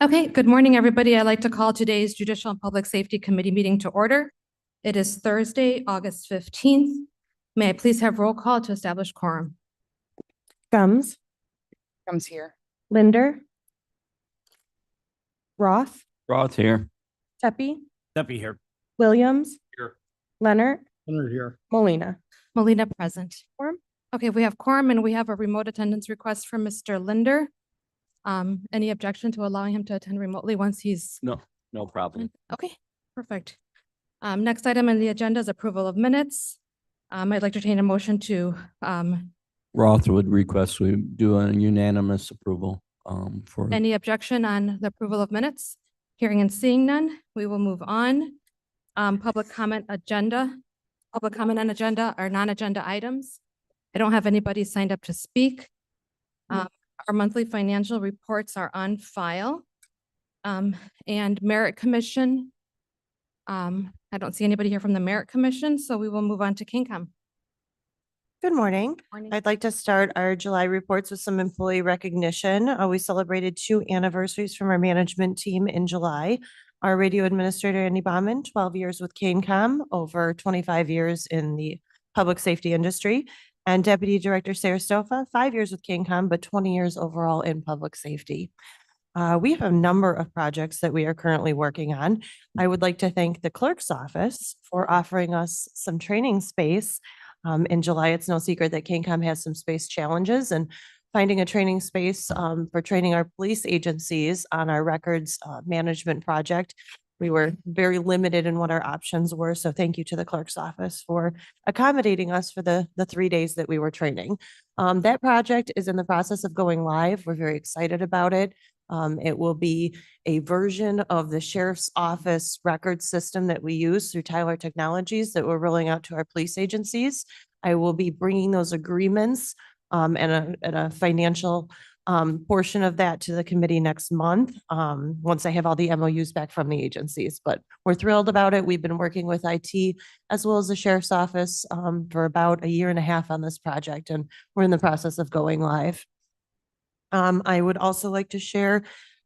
Okay, good morning, everybody. I'd like to call today's Judicial and Public Safety Committee meeting to order. It is Thursday, August 15th. May I please have roll call to establish quorum? Gums, Comes here. Linder, Roth, Roth here. Tepe, Deputy here. Williams, Here. Leonard, Leonard here. Molina. Molina present. Quorum. Okay, we have quorum and we have a remote attendance request from Mr. Linder. Any objection to allowing him to attend remotely once he's? No problem. Okay, perfect. Next item on the agenda is approval of minutes. I'd like to entertain a motion to, Roth would request we do a unanimous approval for. any objection on the approval of minutes? Hearing and seeing none, we will move on. Public comment agenda. Public comment on agenda are non-agenda items. I don't have anybody signed up to speak. Our monthly financial reports are on file. And Merit Commission. I don't see anybody here from the Merit Commission, so we will move on to KingCom. Good morning. Morning. I'd like to start our July reports with some employee recognition. We celebrated 2 anniversaries from our management team in July. Our radio administrator, Andy Bauman, 12 years with KingCom, over 25 years in the public safety industry. And Deputy Director Sarah Stofa, 5 years with KingCom, but 20 years overall in public safety. We have a number of projects that we are currently working on. I would like to thank the clerk's office for offering us some training space. In July, it's no secret that KingCom has some space challenges, and finding a training space for training our police agencies on our records management project. We were very limited in what our options were. So thank you to the clerk's office for accommodating us for the 3 days that we were training. That project is in the process of going live. We're very excited about it. It will be a version of the sheriff's office record system that we use through Tyler Technologies that we're rolling out to our police agencies. I will be bringing those agreements and a financial portion of that to the committee next month, once I have all the MOUs back from the agencies. But we're thrilled about it. We've been working with IT as well as the sheriff's office for about 1.5 years on this project, and we're in the process of going live. I would also like to share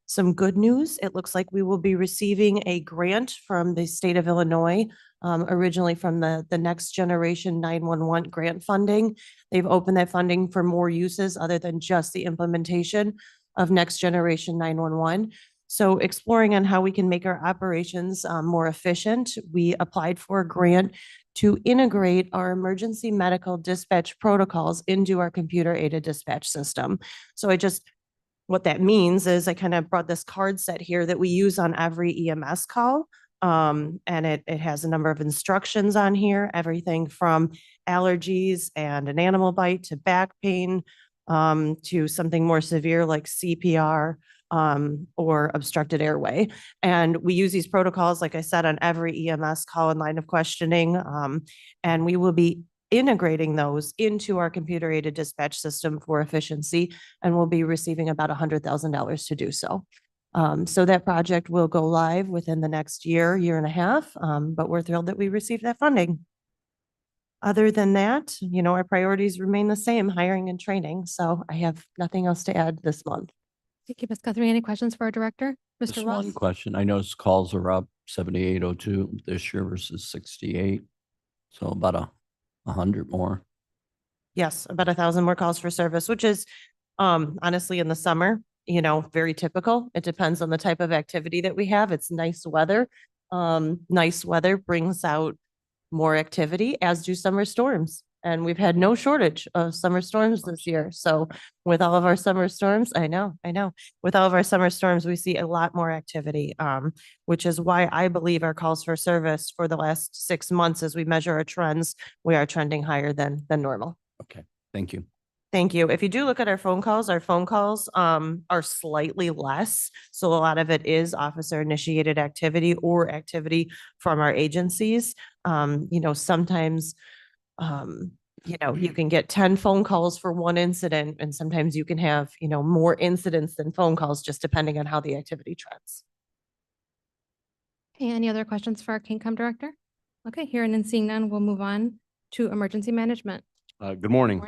some good news. It looks like we will be receiving a grant from the state of Illinois, originally from the Next Generation 911 grant funding. They've opened that funding for more uses other than just the implementation of Next Generation 911. So exploring on how we can make our operations more efficient, we applied for a grant to integrate our emergency medical dispatch protocols into our computer-aided dispatch system. So what that means is I kind of brought this card set here that we use on every EMS call. And it has a number of instructions on here, everything from allergies and an animal bite to back pain, to something more severe like CPR, or obstructed airway. And we use these protocols, like I said, on every EMS call and line of questioning. And we will be integrating those into our computer-aided dispatch system for efficiency, and we'll be receiving about $100,000 to do so. So that project will go live within the next year and a half, but we're thrilled that we received that funding. Other than that, our priorities remain the same, hiring and training. So I have nothing else to add this month. Thank you, Ms. Guthrie. Any questions for our director? Just Mr. Ross? one question. I noticed calls are up 7802 this year versus 68. So about 100 more. Yes, about 1,000 more calls for service, which is honestly in the summer, very typical. It depends on the type of activity that we have. It's nice weather. Nice weather brings out more activity, as do summer storms. And we've had no shortage of summer storms this year. So with all of our summer storms, I know. With all of our summer storms, we see a lot more activity, which is why I believe our calls for service for the last 6 months, as we measure our trends, we are trending higher than normal. Okay, thank you. Thank you. If you do look at our phone calls are slightly less. So a lot of it is officer initiated activity or activity from our agencies. Sometimes you can get 10 phone calls for one incident, and sometimes you can have, more incidents than phone calls, just depending on how the activity trends. Okay, any other questions for our KingCom director? Okay, hearing and seeing none, we'll move on to emergency management. Good morning.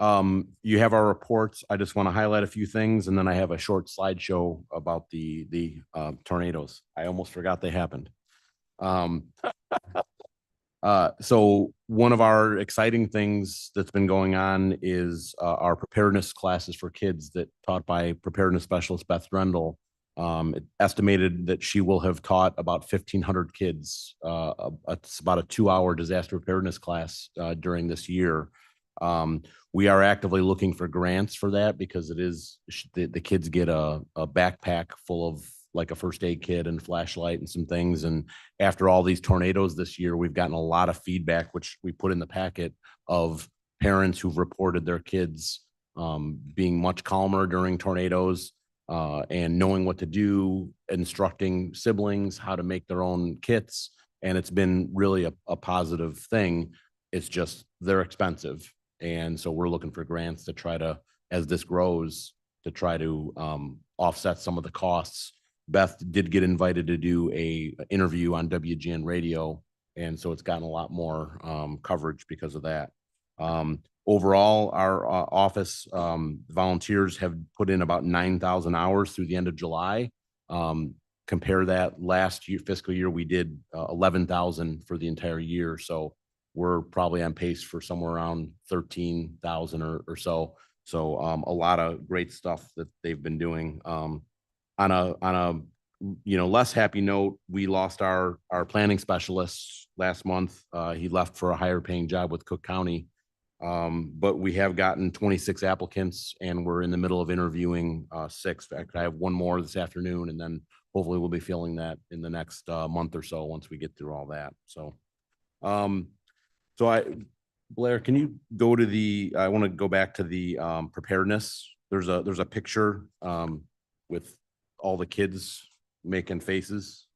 You have our reports. I just want to highlight a few things, and then I have a short slideshow about the tornadoes. I almost forgot they happened. So one of our exciting things that's been going on is our preparedness classes for kids that taught by preparedness specialist Beth Drendel. It estimated that she will have taught about 1,500 kids. It's about a 2-hour disaster preparedness class during this year. We are actively looking for grants for that because it is the kids get a backpack full of like a first aid kit and flashlight and some things. And after all these tornadoes this year, we've gotten a lot of feedback, which we put in the packet, of parents who've reported their kids being much calmer during tornadoes and knowing what to do, instructing siblings how to make their own kits. And it's been really a positive thing. It's just they're expensive. And so we're looking for grants to try to, as this grows, to try to offset some of the costs. Beth did get invited to do a interview on WGN radio. And so it's gotten a lot more coverage because of that. Overall, our office volunteers have put in about 9,000 hours through the end of July. Compare that last year, fiscal year, we did 11,000 for the entire year. So we're probably on pace for somewhere around 13,000 or so. So a lot of great stuff that they've been doing. On a less happy note, we lost our planning specialist last month. He left for a higher paying job with Cook County. But we have gotten 26 applicants and we're in the middle of interviewing 6. In fact, I have one more this afternoon, and then hopefully we'll be filling that in the next month or so once we get through all that. So, Blair, can you go to I want to go back to the preparedness. There's a picture with all the kids making faces.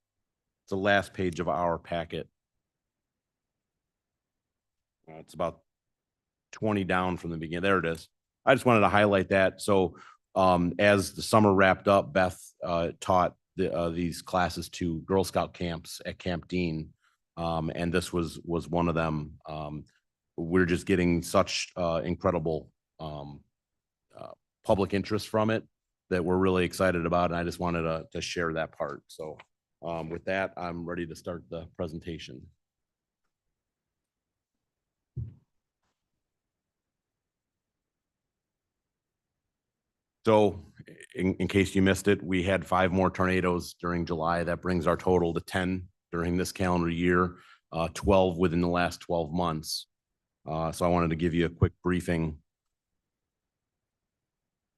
It's the last page of our packet. It's about 20 down from the beginning. There it is. I just wanted to highlight that. So as the summer wrapped up, Beth taught these classes to Girl Scout camps at Camp Dean. And this was one of them. We're just getting such incredible public interest from it that we're really excited about. And I just wanted to share that part. So with that, I'm ready to start the presentation. So in case you missed it, we had 5 more tornadoes during July. That brings our total to 10 during this calendar year, 12 within the last 12 months. So I wanted to give you a quick briefing.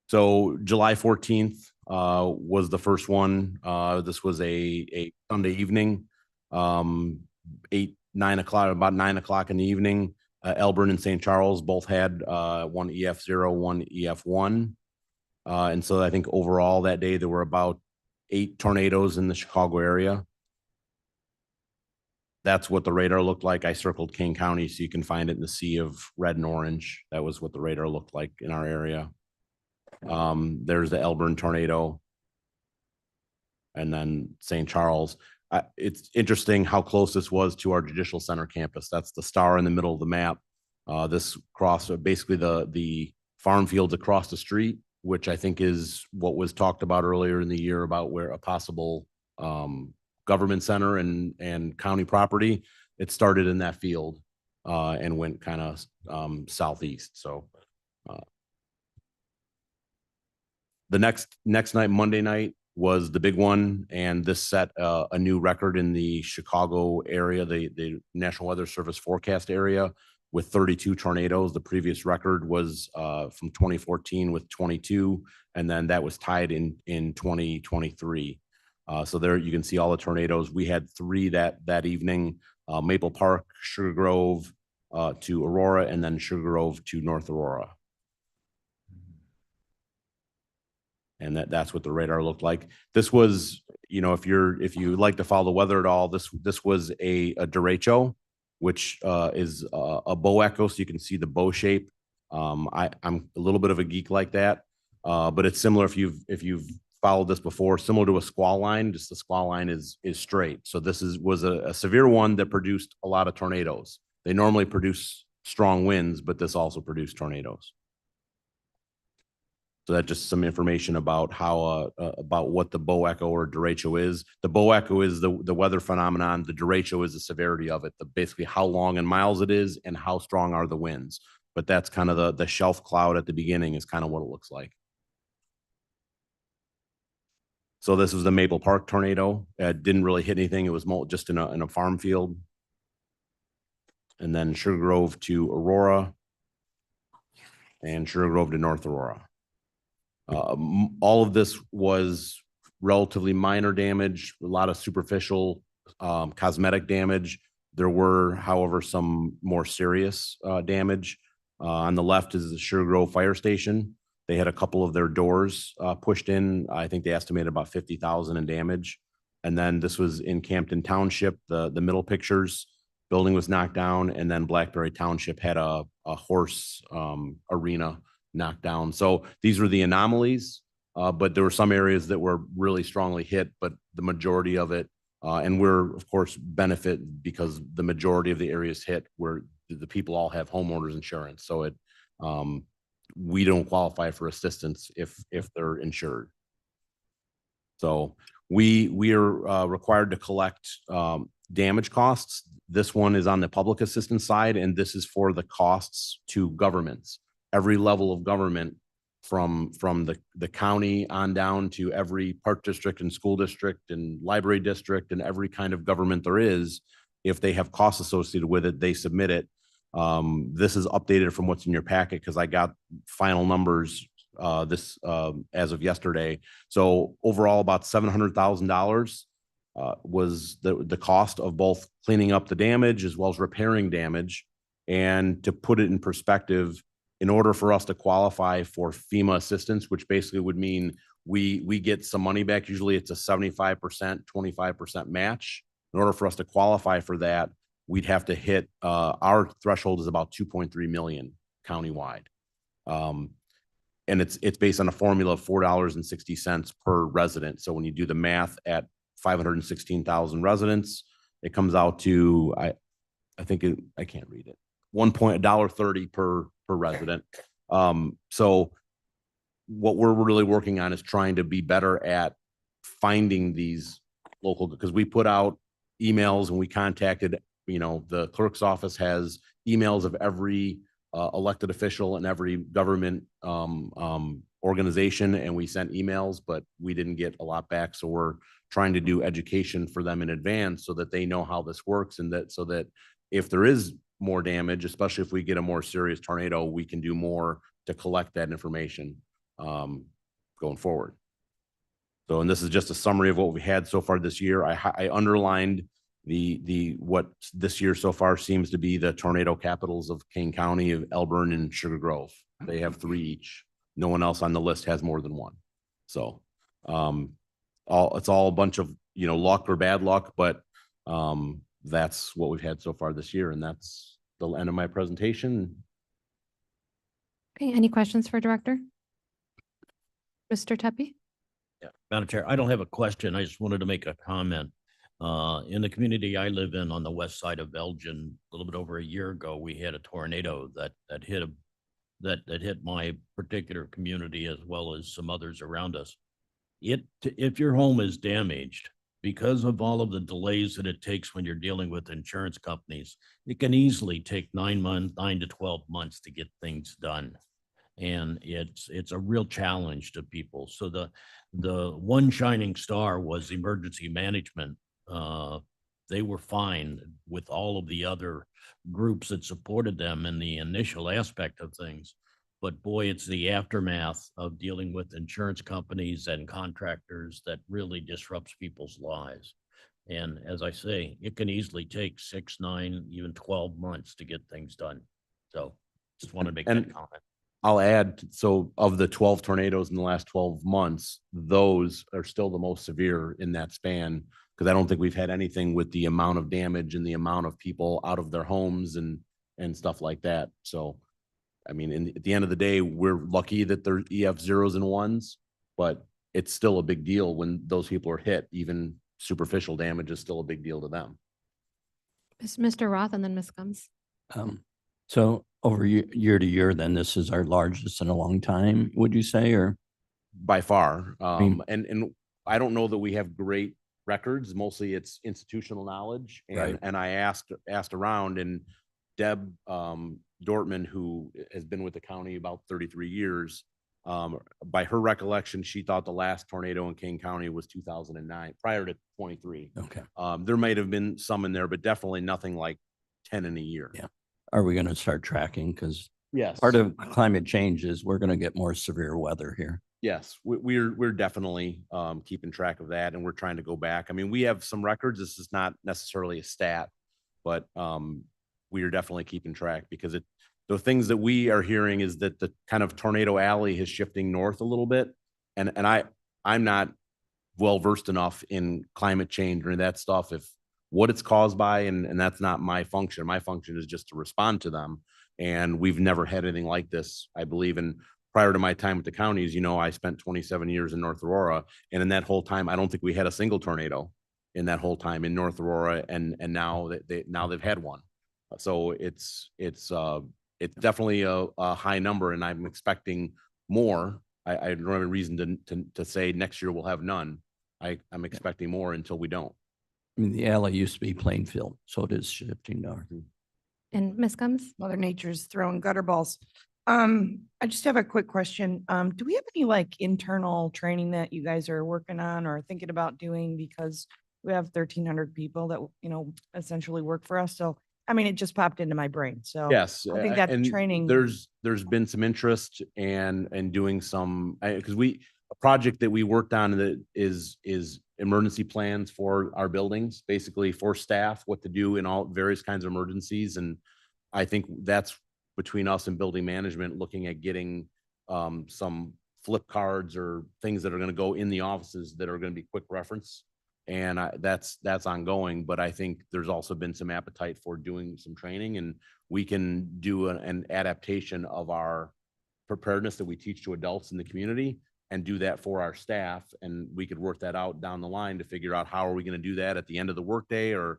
So July 14th was the first one. This was a Sunday evening, 9 o'clock, about 9 o'clock in the evening. Elburn and St. Charles both had one EF0, one EF1. And so I think overall that day, there were about 8 tornadoes in the Chicago area. That's what the radar looked like. I circled Kane County so you can find it in the sea of red and orange. That was what the radar looked like in our area. There's the Elburn tornado. And then St. Charles. It's interesting how close this was to our Judicial Center campus. That's the star in the middle of the map. This crossed basically the farm fields across the street, which I think is what was talked about earlier in the year about where a possible government center and county property. It started in that field and went kind of southeast. So the next night, Monday night, was the big one, and this set a new record in the Chicago area, the National Weather Service forecast area, with 32 tornadoes. The previous record was from 2014 with 22, and then that was tied in 2023. So there you can see all the tornadoes. We had 3 that evening: Maple Park, Sugar Grove to Aurora, and then Sugar Grove to North Aurora. And that's what the radar looked like. This was, if you like to follow the weather at all, this was a derecho, which is a bow echo, so you can see the bow shape. I'm a little bit of a geek like that, but it's similar if you've followed this before, similar to a squall line. Just the squall line is straight. So this was a severe one that produced a lot of tornadoes. They normally produce strong winds, but this also produced tornadoes. So that's just some information about how, about what the bow echo or derecho is. The bow echo is the weather phenomenon. The derecho is the severity of it, basically how long in miles it is and how strong are the winds. But that's kind of the shelf cloud at the beginning is kind of what it looks like. So this was the Maple Park tornado. It didn't really hit anything. It was just in a farm field. And then Sugar Grove to Aurora and Sugar Grove to North Aurora. All of this was relatively minor damage, a lot of superficial cosmetic damage. There were, however, some more serious damage. On the left is the Sugar Grove Fire Station. They had a couple of their doors pushed in. I think they estimated about 50,000 in damage. And then this was in Campton Township, the middle pictures. Building was knocked down, and then Blackberry Township had a horse arena knocked down. So these were the anomalies, but there were some areas that were really strongly hit, but the majority of it, and we're of course benefit because the majority of the areas hit where the people all have homeowners insurance. So it, we don't qualify for assistance if they're insured. So we are required to collect damage costs. This one is on the public assistance side, and this is for the costs to governments. Every level of government from the county on down to every park district and school district and library district and every kind of government there is, if they have costs associated with it, they submit it. This is updated from what's in your packet because I got final numbers as of yesterday. So overall, about $700,000 was the cost of both cleaning up the damage as well as repairing damage. And to put it in perspective, in order for us to qualify for FEMA assistance, which basically would mean we get some money back, usually it's a 75%, 25% match. In order for us to qualify for that, we'd have to hit, our threshold is about 2.3 million countywide. And it's based on a formula of $4.60 per resident. So when you do the math at 516,000 residents, it comes out to, I think I can't read it, $1.30 per resident. So what we're really working on is trying to be better at finding these local, because we put out emails and we contacted, the clerk's office has emails of every elected official and every government organization, and we sent emails, but we didn't get a lot back. So we're trying to do education for them in advance so that they know how this works, and so that if there is more damage, especially if we get a more serious tornado, we can do more to collect that information going forward. So, and this is just a summary of what we had so far this year. I underlined what this year so far seems to be the tornado capitals of Kane County, of Elburn and Sugar Grove. They have 3 each. No one else on the list has more than 1. So it's all a bunch of luck or bad luck, but that's what we've had so far this year, and that's the end of my presentation. Okay, any questions for Director? Mr. Tepe? Yeah, Madam Chair, I don't have a question. I just wanted to make a comment. In the community I live in on the west side of Elgin, a little bit over a year ago, we had a tornado that hit my particular community as well as some others around us. If your home is damaged, because of all of the delays that it takes when you're dealing with insurance companies, it can easily take 9 to 12 months to get things done. And it's a real challenge to people. So the one shining star was emergency management. They were fine with all of the other groups that supported them in the initial aspect of things. But boy, it's the aftermath of dealing with insurance companies and contractors that really disrupts people's lives. And as I say, it can easily take 6, 9, even 12 months to get things done. So just want to make that comment. I'll add, so of the 12 tornadoes in the last 12 months, those are still the most severe in that span, because I don't think we've had anything with the amount of damage and the amount of people out of their homes and stuff like that. So, I mean, at the end of the day, we're lucky that they're EF 0s and 1s, but it's still a big deal when those people are hit. Even superficial damage is still a big deal to them. Mr. Roth and then Ms. Gumbs. So over year to year, then this is our largest in a long time, would you say, or? by far. mean- And I don't know that we have great records. Mostly it's institutional knowledge. Right. And I asked around, and Deb Dortmund, who has been with the county about 33 years, by her recollection, she thought the last tornado in Kane County was 2009, prior to 23. Okay. There might have been some in there, but definitely nothing like 10 in a year. Yeah. Are we going to start tracking? Because Yes. part of climate change is we're going to get more severe weather here. Yes, we're definitely keeping track of that, and we're trying to go back. I mean, we have some records. This is not necessarily a stat, but we are definitely keeping track, because the things that we are hearing is that the kind of tornado alley is shifting north a little bit, and I'm not well versed enough in climate change or that stuff, if what it's caused by, and that's not my function. My function is just to respond to them, and we've never had anything like this, I believe. And prior to my time with the counties, you know, I spent 27 years in North Aurora, and in that whole time, I don't think we had a single tornado in that whole time in North Aurora, and now they've had one. So it's definitely a high number, and I'm expecting more. I don't have a reason to say next year we'll have none. I'm expecting more until we don't. I mean, the alley used to be Plainfield, so it is shifting north. And Ms. Combs? Mother Nature's throwing gutter balls. I just have a quick question. Do we have any like internal training that you guys are working on or thinking about doing? Because we have 1,300 people that, you know, essentially work for us. So, I mean, it just popped into my brain. So Yes. I think that and training. There's been some interest and doing some, because a project that we worked on that is emergency plans for our buildings, basically for staff, what to do in all various kinds of emergencies. And I think that's between us and building management, looking at getting some flip cards or things that are going to go in the offices that are going to be quick reference. And that's ongoing, but I think there's also been some appetite for doing some training, and we can do an adaptation of our preparedness that we teach to adults in the community and do that for our staff. And we could work that out down the line to figure out how are we going to do that at the end of the workday, or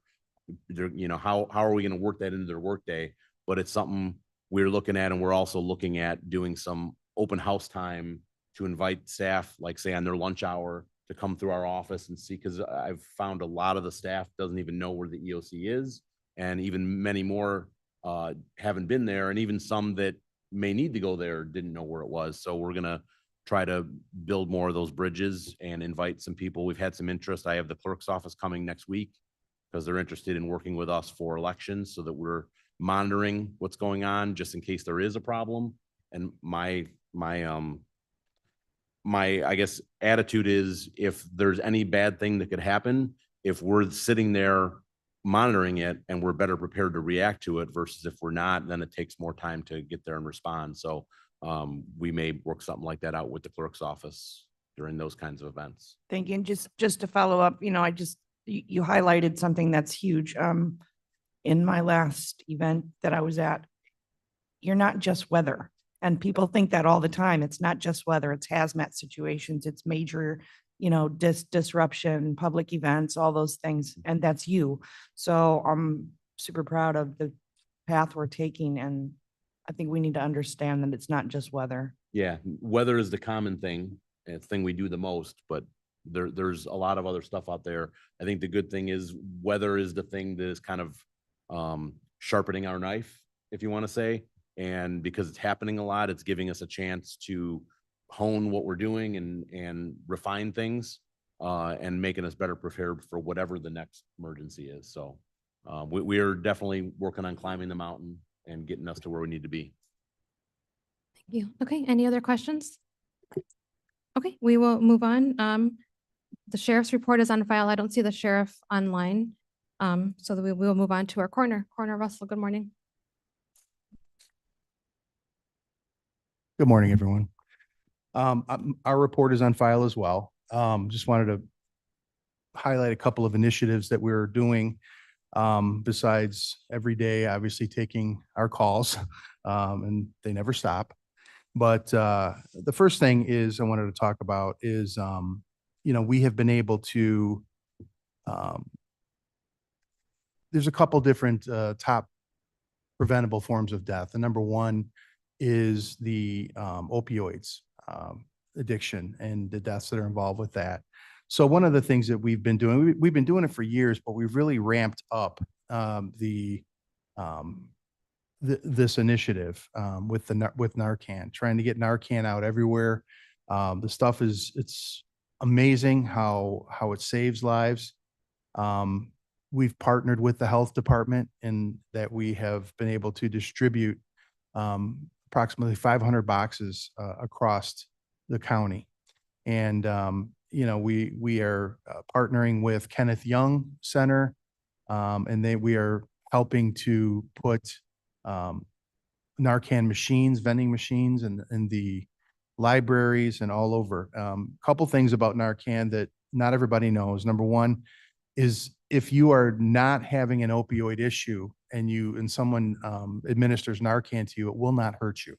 you know, how are we going to work that into their workday? But it's something we're looking at, and we're also looking at doing some open house time to invite staff, like say on their lunch hour, to come through our office and see, because I've found a lot of the staff doesn't even know where the EOC is, and even many more haven't been there, and even some that may need to go there didn't know where it was. So we're gonna try to build more of those bridges and invite some people. We've had some interest. I have the clerk's office coming next week because they're interested in working with us for elections, so that we're monitoring what's going on just in case there is a problem. And my I guess attitude is, if there's any bad thing that could happen, if we're sitting there monitoring it and we're better prepared to react to it, versus if we're not, then it takes more time to get there and respond. So we may work something like that out with the clerk's office during those kinds of events. Thank you. And just to follow up, you know, you highlighted something that's huge. In my last event that I was at, you're not just weather. And people think that all the time. It's not just weather, it's hazmat situations, it's major, you know, disruption, public events, all those things. And that's you. So I'm super proud of the path we're taking. And I think we need to understand that it's not just weather. Yeah, weather is the common thing, and it's the thing we do the most, but there's a lot of other stuff out there. I think the good thing is weather is the thing that is kind of sharpening our knife, if you want to say. And because it's happening a lot, it's giving us a chance to hone what we're doing and refine things and making us better prepared for whatever the next emergency is. So we are definitely working on climbing the mountain and getting us to where we need to be. Thank you. Okay, any other questions? Okay, we will move on. The sheriff's report is on file. I don't see the sheriff online. So we will move on to our coroner. Coroner Russell, good morning. Good morning, everyone. Our report is on file as well. Just wanted to highlight a couple of initiatives that we're doing besides every day, obviously taking our calls, and they never stop. But the first thing is I wanted to talk about is, you know, we have been able to, there's a couple different top preventable forms of death. The number one is the opioids addiction and the deaths that are involved with that. So one of the things that we've been doing, we've been doing it for years, but we've really ramped up this initiative with Narcan, trying to get Narcan out everywhere. The stuff it's amazing how it saves lives. We've partnered with the health department in that we have been able to distribute approximately 500 boxes across the county. And, we are partnering with Kenneth Young Center, and we are helping to put Narcan machines, vending machines in the libraries and all over. Couple things about Narcan that not everybody knows. Number one is if you are not having an opioid issue and someone administers Narcan to you, it will not hurt you.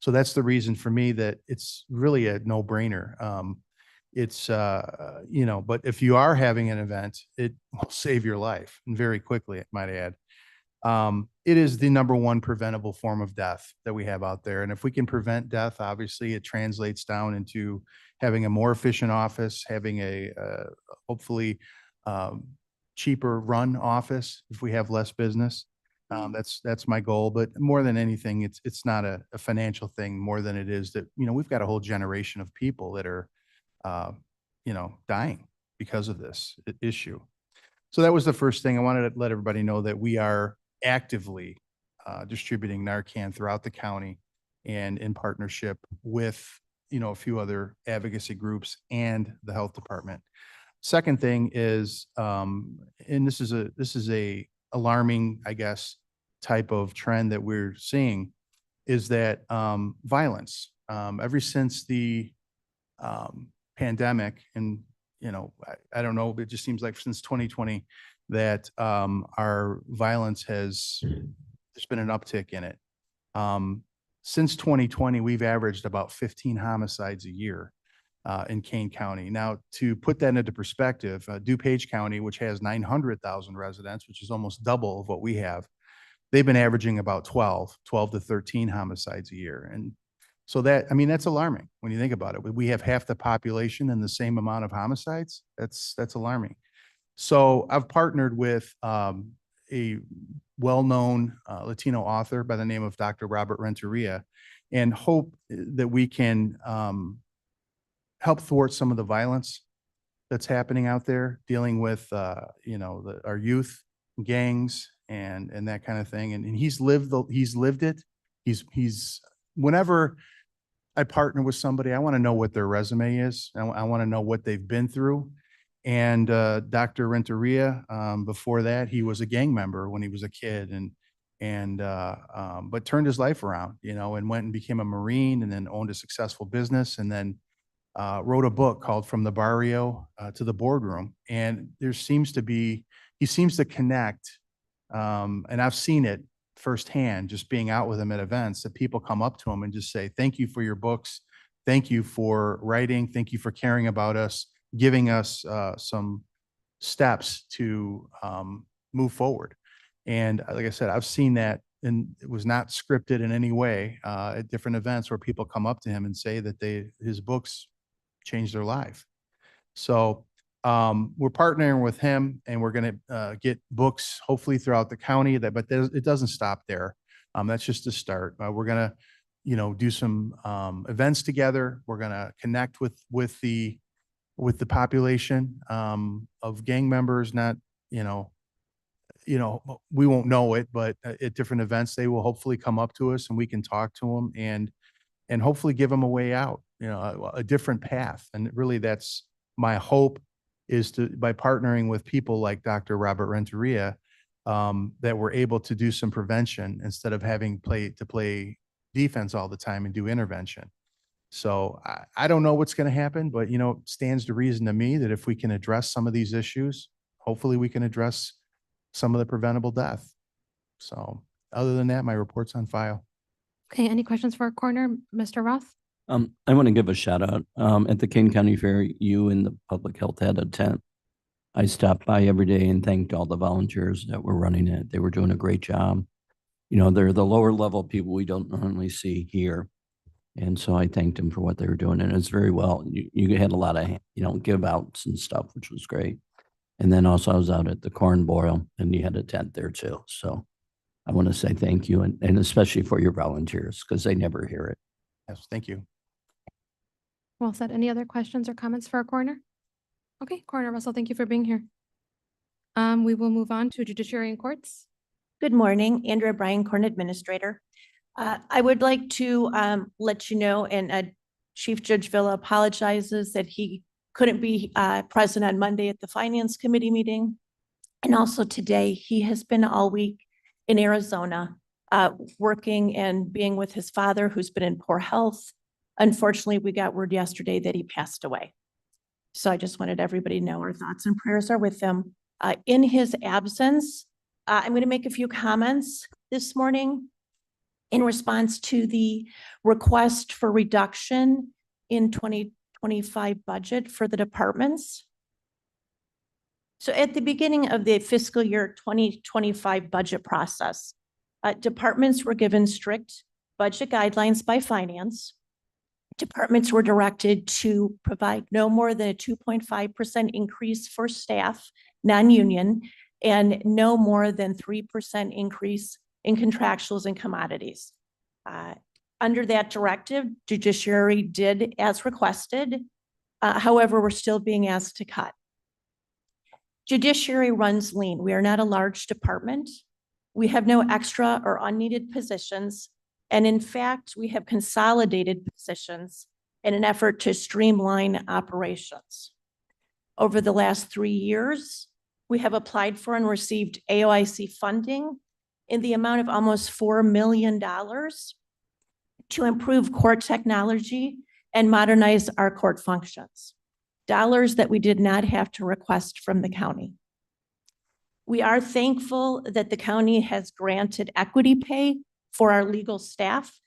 So that's the reason for me that it's really a no-brainer. But if you are having an event, it will save your life, and very quickly, I might add. It is the number one preventable form of death that we have out there. And if we can prevent death, obviously it translates down into having a more efficient office, having a hopefully cheaper run office if we have less business. That's my goal. But more than anything, it's not a financial thing more than it is that, we've got a whole generation of people that are, dying because of this issue. So that was the first thing. I wanted to let everybody know that we are actively distributing Narcan throughout the county and in partnership with, a few other advocacy groups and the health department. Second thing is, and this is a alarming, I guess, type of trend that we're seeing, is that violence. Ever since the pandemic, and I don't know, it just seems like since 2020 that our violence there's been an uptick in it. Since 2020, we've averaged about 15 homicides a year in Kane County. Now, to put that into perspective, DuPage County, which has 900,000 residents, which is almost double of what we have, they've been averaging about 12 to 13 homicides a year. And so that's alarming when you think about it. We have half the population and the same amount of homicides. That's alarming. So I've partnered with a well-known Latino author by the name of Dr. Robert Renteria, and hope that we can help thwart some of the violence that's happening out there, dealing with our youth, gangs, and that kind of thing. And he's lived it. He's whenever I partner with somebody, I want to know what their resume is. I want to know what they've been through. And Dr. Renteria, before that, he was a gang member when he was a kid, but turned his life around, and went and became a Marine, and then owned a successful business, and then wrote a book called From the Barrio to the Boardroom. And he seems to connect, and I've seen it firsthand, just being out with him at events, that people come up to him and just say, "Thank you for your books. Thank you for writing. Thank you for caring about us, giving us some steps to move forward." And like I said, I've seen that, and it was not scripted in any way at different events where people come up to him and say that his books changed their life. So we're partnering with him, and we're going to get books hopefully throughout the county. But it doesn't stop there. That's just a start. We're going to, do some events together. We're going to connect with the population of gang members. Not, we won't know it, but at different events, they will hopefully come up to us, and we can talk to them and hopefully give them a way out, a different path. And really, that's my hope, is by partnering with people like Dr. Robert Renteria, that we're able to do some prevention instead of having to play defense all the time and do intervention. So I don't know what's going to happen, but it stands to reason to me that if we can address some of these issues, hopefully we can address some of the preventable death. So other than that, my report's on file. Okay, any questions for our coroner, Mr. Roth? I want to give a shout out. At the Kane County Fair, you and the public health had a tent. I stopped by every day and thanked all the volunteers that were running it. They were doing a great job. you know, they're the lower level people we don't normally see here. And so I thanked them for what they were doing, and it's very well. You had a lot of, you know, give outs and stuff, which was great. And then also I was out at the corn boil and you had a tent there too. So I want to say thank you, and especially for your volunteers, because they never hear it. Yes, thank you. Well said. Any other questions or comments for our coroner? Okay, Coroner Russell, thank you for being here. We will move on to Judiciary and Courts. Good morning, Andrea Bryan, Court Administrator. I would like to let you know, and Chief Judge Villa apologizes that he couldn't be present on Monday at the Finance Committee meeting. And also today, he has been all week in Arizona, working and being with his father, who's been in poor health. Unfortunately, we got word yesterday that he passed away. So I just wanted everybody to know our thoughts and prayers are with him. In his absence, I'm going to make a few comments this morning in response to the request for reduction in 2025 budget for the departments. So at the beginning of the fiscal year 2025 budget process, departments were given strict budget guidelines by finance. Departments were directed to provide no more than a 2.5% increase for staff, non-union, and no more than 3% increase in contractuals and commodities. Under that directive, Judiciary did as requested. However, we're still being asked to cut. Judiciary runs lean. We are not a large department. We have no extra or unneeded positions. And in fact, we have consolidated positions in an effort to streamline operations. Over the last 3 years, we have applied for and received AOIC funding in the amount of almost $4 million to improve court technology and modernize our court functions. Dollars that we did not have to request from the county. We are thankful that the county has granted equity pay for our legal staff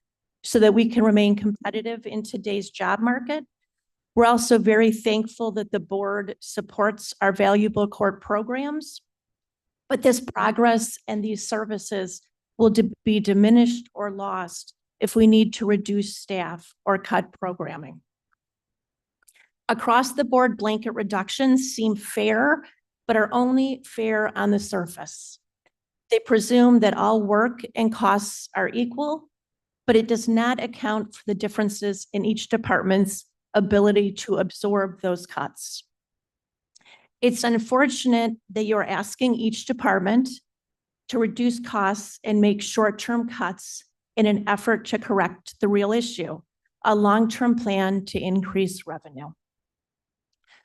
so that we can remain competitive in today's job market. We're also very thankful that the board supports our valuable court programs, but this progress and these services will be diminished or lost if we need to reduce staff or cut programming. Across the board blanket reductions seem fair, but are only fair on the surface. They presume that all work and costs are equal, but it does not account for the differences in each department's ability to absorb those cuts. It's unfortunate that you're asking each department to reduce costs and make short-term cuts in an effort to correct the real issue, a long-term plan to increase revenue.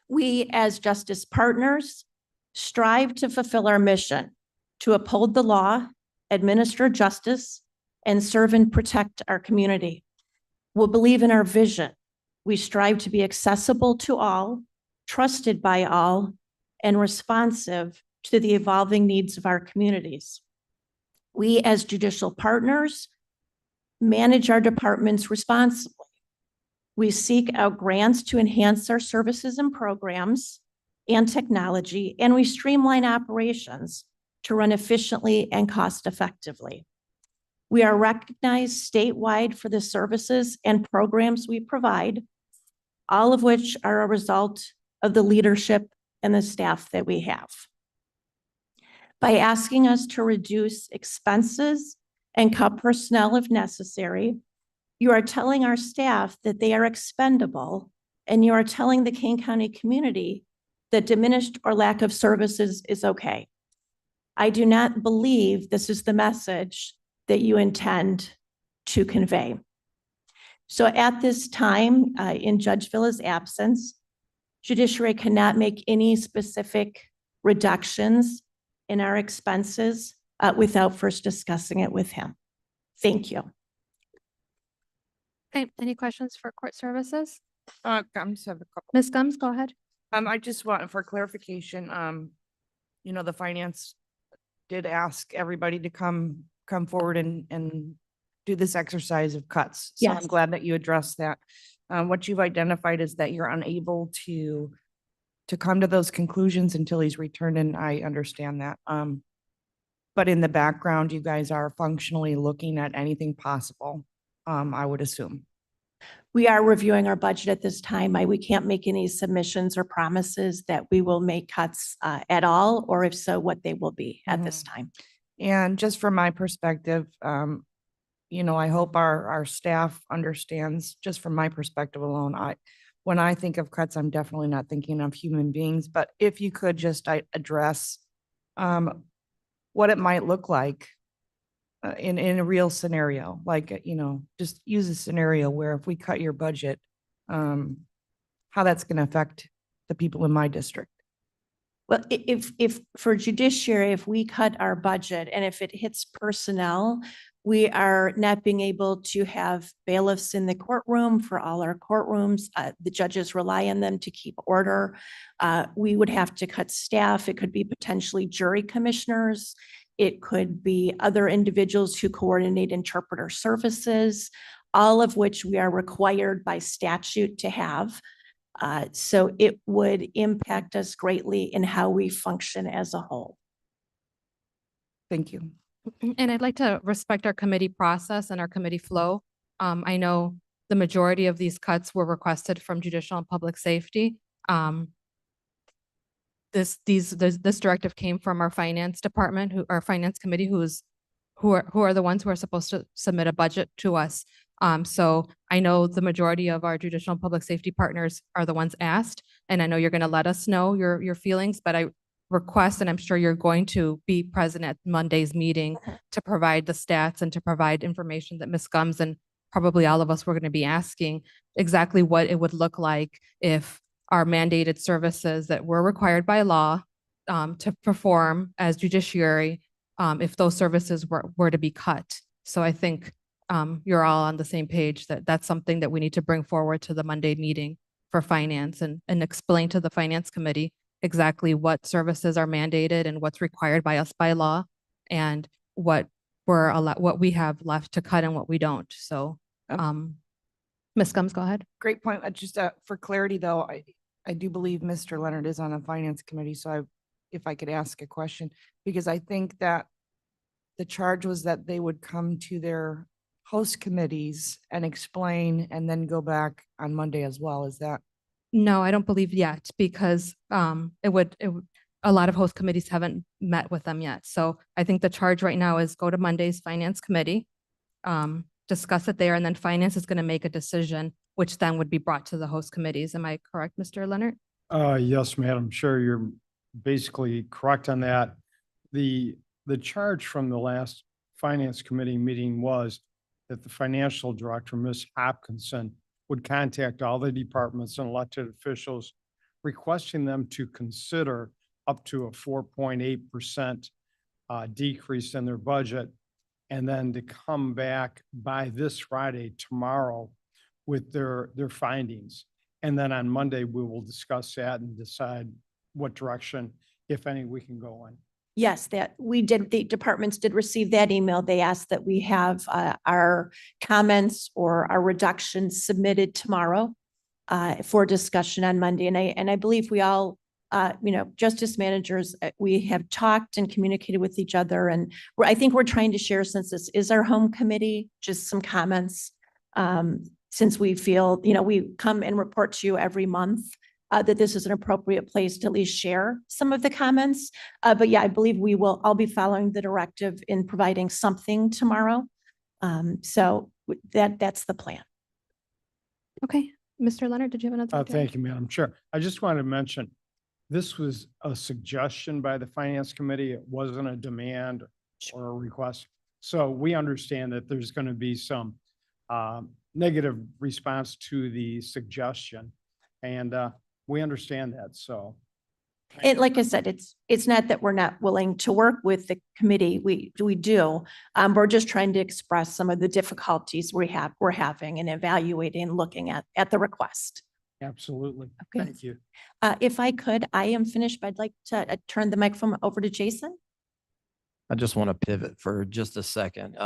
We, as justice partners, strive to fulfill our mission to uphold the law, administer justice, and serve and protect our community. We believe in our vision. We strive to be accessible to all, trusted by all, and responsive to the evolving needs of our communities. We, as judicial partners, manage our departments responsibly. We seek out grants to enhance our services and programs and technology, and we streamline operations to run efficiently and cost effectively. We are recognized statewide for the services and programs we provide, all of which are a result of the leadership and the staff that we have. By asking us to reduce expenses and cut personnel if necessary, you are telling our staff that they are expendable, and you are telling the Kane County community that diminished or lack of services is okay. I do not believe this is the message that you intend to convey. So at this time, in Judge Villa's absence, Judiciary cannot make any specific reductions in our expenses without first discussing it with him. Thank you. Okay, any questions for court services? I just have a couple. Ms. Gums, go ahead. I just want for clarification, you know, the finance did ask everybody to come forward and do this exercise of cuts. So Yes. I'm glad that you addressed that. What you've identified is that you're unable to come to those conclusions until he's returned, and I understand that. But in the background, you guys are functionally looking at anything possible, I would assume. We are reviewing our budget at this time. We can't make any submissions or promises that we will make cuts at all, or if so, what they will be at this time. And just from my perspective, I hope our staff understands, just from my perspective alone, when I think of cuts, I'm definitely not thinking of human beings, but if you could just address what it might look like in a real scenario, like, just use a scenario where if we cut your budget, how that's going to affect the people in my district. Well, if for judiciary, if we cut our budget and if it hits personnel, we are not being able to have bailiffs in the courtroom for all our courtrooms. The judges rely on them to keep order. We would have to cut staff. It could be potentially jury commissioners. It could be other individuals who coordinate interpreter services, all of which we are required by statute to have. So it would impact us greatly in how we function as a whole. Thank you. And I'd like to respect our committee process and our committee flow. I know the majority of these cuts were requested from Judicial and Public Safety. This directive came from our finance department, our finance committee, who are the ones who are supposed to submit a budget to us. So I know the majority of our Judicial and Public Safety partners are the ones asked, and I know you're going to let us know your feelings, but I request, and I'm sure you're going to be present at Monday's meeting to provide the stats and to provide information that Ms. Gumbs and probably all of us were going to be asking exactly what it would look like if our mandated services that were required by law to perform as judiciary, if those services were to be cut. So I think you're all on the same page that that's something that we need to bring forward to the Monday meeting for finance and explain to the finance committee exactly what services are mandated and what's required by us by law and what we have left to cut and what we don't. So, Ms. Gumbs, go ahead. Great point. Just for clarity though, I do believe Mr. Leonard is on the finance committee. So if I could ask a question, because I think that the charge was that they would come to their host committees and explain and then go back on Monday as well. Is that? No, I don't believe yet because a lot of host committees haven't met with them yet. So I think the charge right now is go to Monday's finance committee, discuss it there, and then finance is going to make a decision, which then would be brought to the host committees. Am I correct, Mr. Leonard? Yes, madam. Sure, you're basically correct on that. The charge from the last finance committee meeting was that the financial director, Ms. Hopkinson, would contact all the departments and elected officials, requesting them to consider up to a 4.8% decrease in their budget, and then to come back by this Friday, tomorrow, with their findings. And then on Monday, we will discuss that and decide what direction, if any, we can go in. Yes, that we did. The departments did receive that email. They asked that we have our comments or our reductions submitted tomorrow for discussion on Monday. And I believe we all, justice managers, we have talked and communicated with each other. And I think we're trying to share, since this is our home committee, just some comments. Since we feel, we come and report to you every month. That this is an appropriate place to at least share some of the comments. But yeah, I believe I'll be following the directive in providing something tomorrow. So that's the plan. Okay. Mr. Leonard, did you have another? Thank you, Madam Chair. I just wanted to mention, this was a suggestion by the Finance Committee. It wasn't a demand or a request. So we understand that there's going to be some negative response to the suggestion. And we understand that, so. And like I said, it's not that we're not willing to work with the committee. We do. We're just trying to express some of the difficulties we're having in evaluating, looking at the request. Absolutely. Okay. Thank you. If I could, I am finished, but I'd like to turn the microphone over to Jason. I just want to pivot for just a second.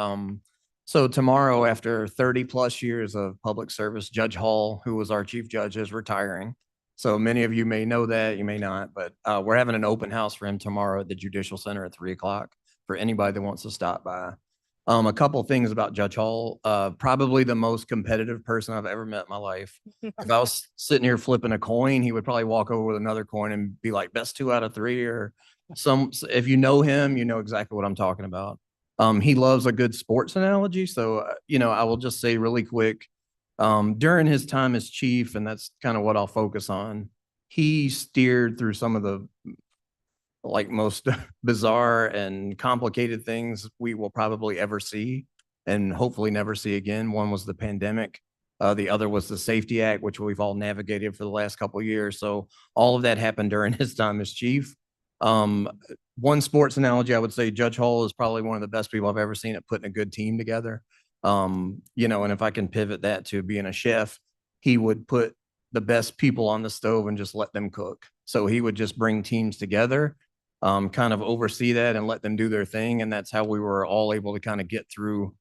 So tomorrow, after 30 plus years of public service, Judge Hall, who was our chief judge, is retiring. So many of you may know that, you may not, but we're having an open house for him tomorrow at the Judicial Center at 3 o'clock for anybody that wants to stop by. A couple things about Judge Hall, probably the most competitive person I've ever met in my life. If I was sitting here flipping a coin, he would probably walk over with another coin and be like, best 2 out of 3 or if you know him, you know exactly what I'm talking about. He loves a good sports analogy. So, I will just say really quick, during his time as chief, and that's kind of what I'll focus on, he steered through some of the most bizarre and complicated things we will probably ever see and hopefully never see again. One was the pandemic. The other was the Safety Act, which we've all navigated for the last couple of years. So all of that happened during his time as chief. One sports analogy, I would say Judge Hall is probably one of the best people I've ever seen at putting a good team together. And if I can pivot that to being a chef, he would put the best people on the stove and just let them cook. So he would just bring teams together, kind of oversee that and let them do their thing. And that's how we were all able to kind of get through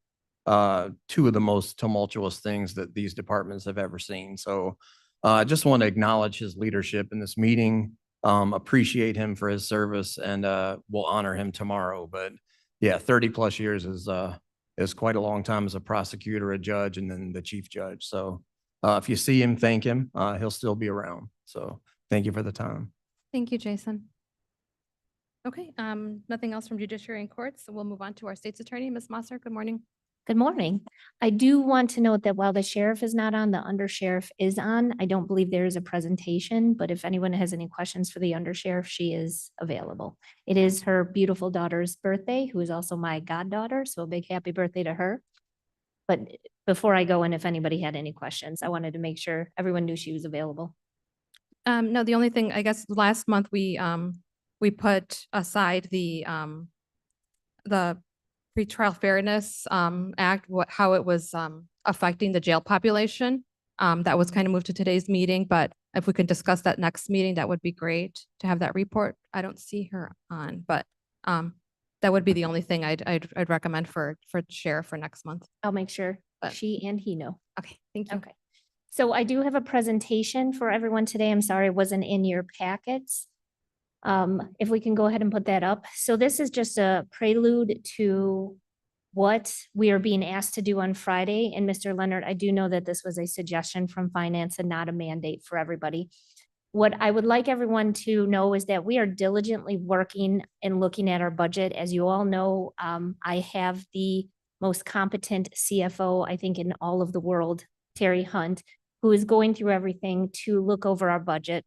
2 of the most tumultuous things that these departments have ever seen. So I just want to acknowledge his leadership in this meeting, appreciate him for his service, and we'll honor him tomorrow. But yeah, 30 plus years is quite a long time as a prosecutor, a judge, and then the chief judge. So if you see him, thank him. He'll still be around. So thank you for the time. Thank you, Jason. Okay, nothing else from judiciary and courts, so we'll move on to our state's attorney. Ms. Mosser, good morning. Good morning. I do want to note that while the sheriff is not on, the undersheriff is on. I don't believe there is a presentation, but if anyone has any questions for the undersheriff, she is available. It is her beautiful daughter's birthday, who is also my goddaughter, so a big happy birthday to her. But before I go in, if anybody had any questions, I wanted to make sure everyone knew she was available. No, the only thing, I guess, last month we put aside the Pretrial Fairness Act, how it was affecting the jail population. That was kind of moved to today's meeting, but if we could discuss that next meeting, that would be great to have that report. I don't see her on, but that would be the only thing I'd recommend for sheriff for next month. I'll make sure But- she and he know. Okay, thank you. Okay. So I do have a presentation for everyone today. I'm sorry it wasn't in your packets. If we can go ahead and put that up. So this is just a prelude to what we are being asked to do on Friday. And Mr. Leonard, I do know that this was a suggestion from finance and not a mandate for everybody. What I would like everyone to know is that we are diligently working and looking at our budget. As you all know, I have the most competent CFO, I think, in all of the world, Terry Hunt, who is going through everything to look over our budget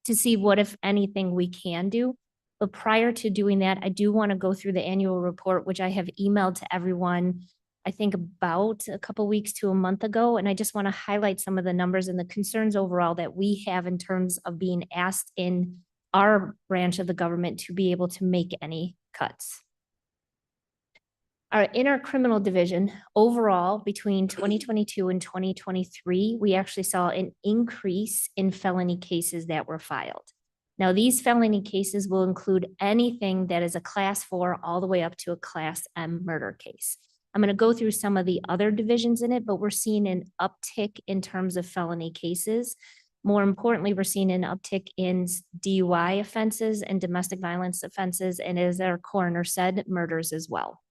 to see what, if anything, we can do. But prior to doing that, I do want to go through the annual report, which I have emailed to everyone, I think about a couple weeks to a month ago. And I just want to highlight some of the numbers and the concerns overall that we have in terms of being asked in our branch of the government to be able to make any cuts. In our criminal division, overall, between 2022 and 2023, we actually saw an increase in felony cases that were filed. Now, these felony cases will include anything that is a class 4 all the way up to a class M murder case. I'm going to go through some of the other divisions in it, but we're seeing an uptick in terms of felony cases. More importantly, we're seeing an uptick in DUI offenses and domestic violence offenses, and as our coroner said, murders as well.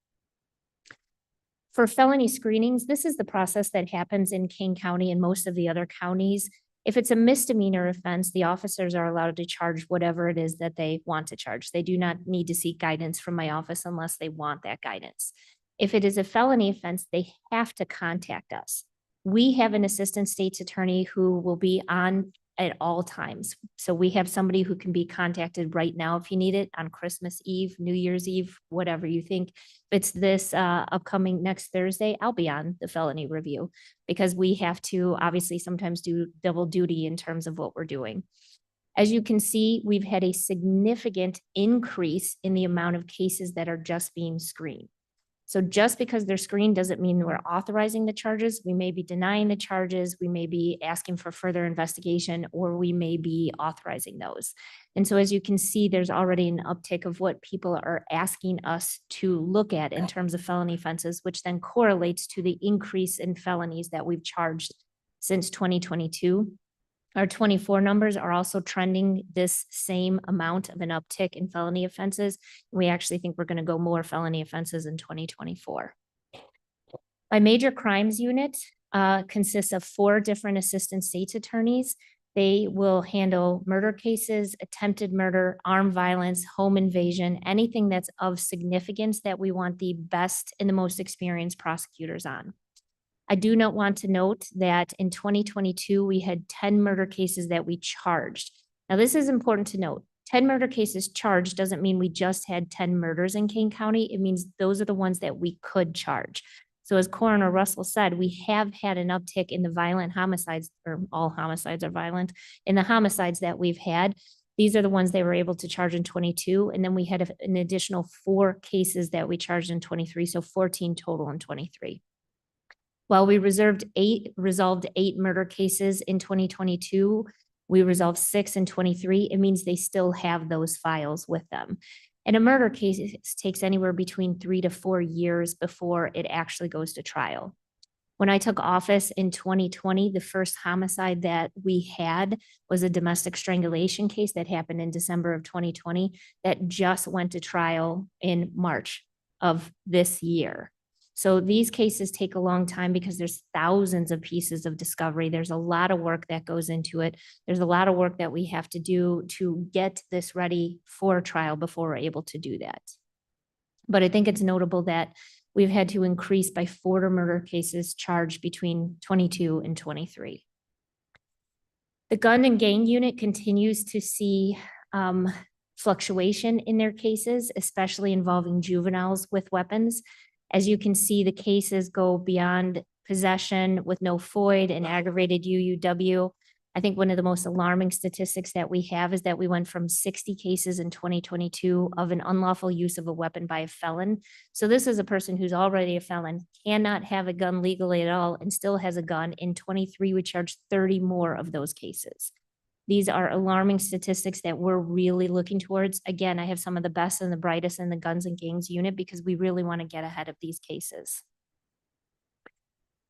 For felony screenings, this is the process that happens in King County and most of the other counties. If it's a misdemeanor offense, the officers are allowed to charge whatever it is that they want to charge. They do not need to seek guidance from my office unless they want that guidance. If it is a felony offense, they have to contact us. We have an assistant state's attorney who will be on at all times. So we have somebody who can be contacted right now if you need it on Christmas Eve, New Year's Eve, whatever you think. If it's this upcoming next Thursday, I'll be on the felony review because we have to obviously sometimes do double duty in terms of what we're doing. As you can see, we've had a significant increase in the amount of cases that are just being screened. So just because they're screened doesn't mean we're authorizing the charges. We may be denying the charges, we may be asking for further investigation, or we may be authorizing those. And so as you can see, there's already an uptick of what people are asking us to look at in terms of felony offenses, which then correlates to the increase in felonies that we've charged since 2022. Our 24 numbers are also trending this same amount of an uptick in felony offenses. We actually think we're going to go more felony offenses in 2024. My major crimes unit consists of 4 different assistant state's attorneys. They will handle murder cases, attempted murder, armed violence, home invasion, anything that's of significance that we want the best and the most experienced prosecutors on. I do not want to note that in 2022, we had 10 murder cases that we charged. Now, this is important to note. 10 murder cases charged doesn't mean we just had 10 murders in Kane County. It means those are the ones that we could charge. So as Coroner Russell said, we have had an uptick in the violent homicides, or all homicides are violent, in the homicides that we've had. These are the ones they were able to charge in 22. And then we had an additional 4 cases that we charged in 23. So 14 total in 23. While we resolved 8 murder cases in 2022, we resolved 6 in 23. It means they still have those files with them. And a murder case takes anywhere between 3 to 4 years before it actually goes to trial. When I took office in 2020, the first homicide that we had was a domestic strangulation case that happened in December of 2020 that just went to trial in March of this year. So these cases take a long time because there's thousands of pieces of discovery. There's a lot of work that goes into it. There's a lot of work that we have to do to get this ready for trial before we're able to do that. But I think it's notable that we've had to increase by 4 murder cases charged between 22 and 23. The gun and gang unit continues to see fluctuation in their cases, especially involving juveniles with weapons. As you can see, the cases go beyond possession with no FOID and aggravated UUW. I think one of the most alarming statistics that we have is that we went from 60 cases in 2022 of an unlawful use of a weapon by a felon. So this is a person who's already a felon, cannot have a gun legally at all, and still has a gun. In 23, we charged 30 more of those cases. These are alarming statistics that we're really looking towards. Again, I have some of the best and the brightest in the guns and gangs unit because we really want to get ahead of these cases.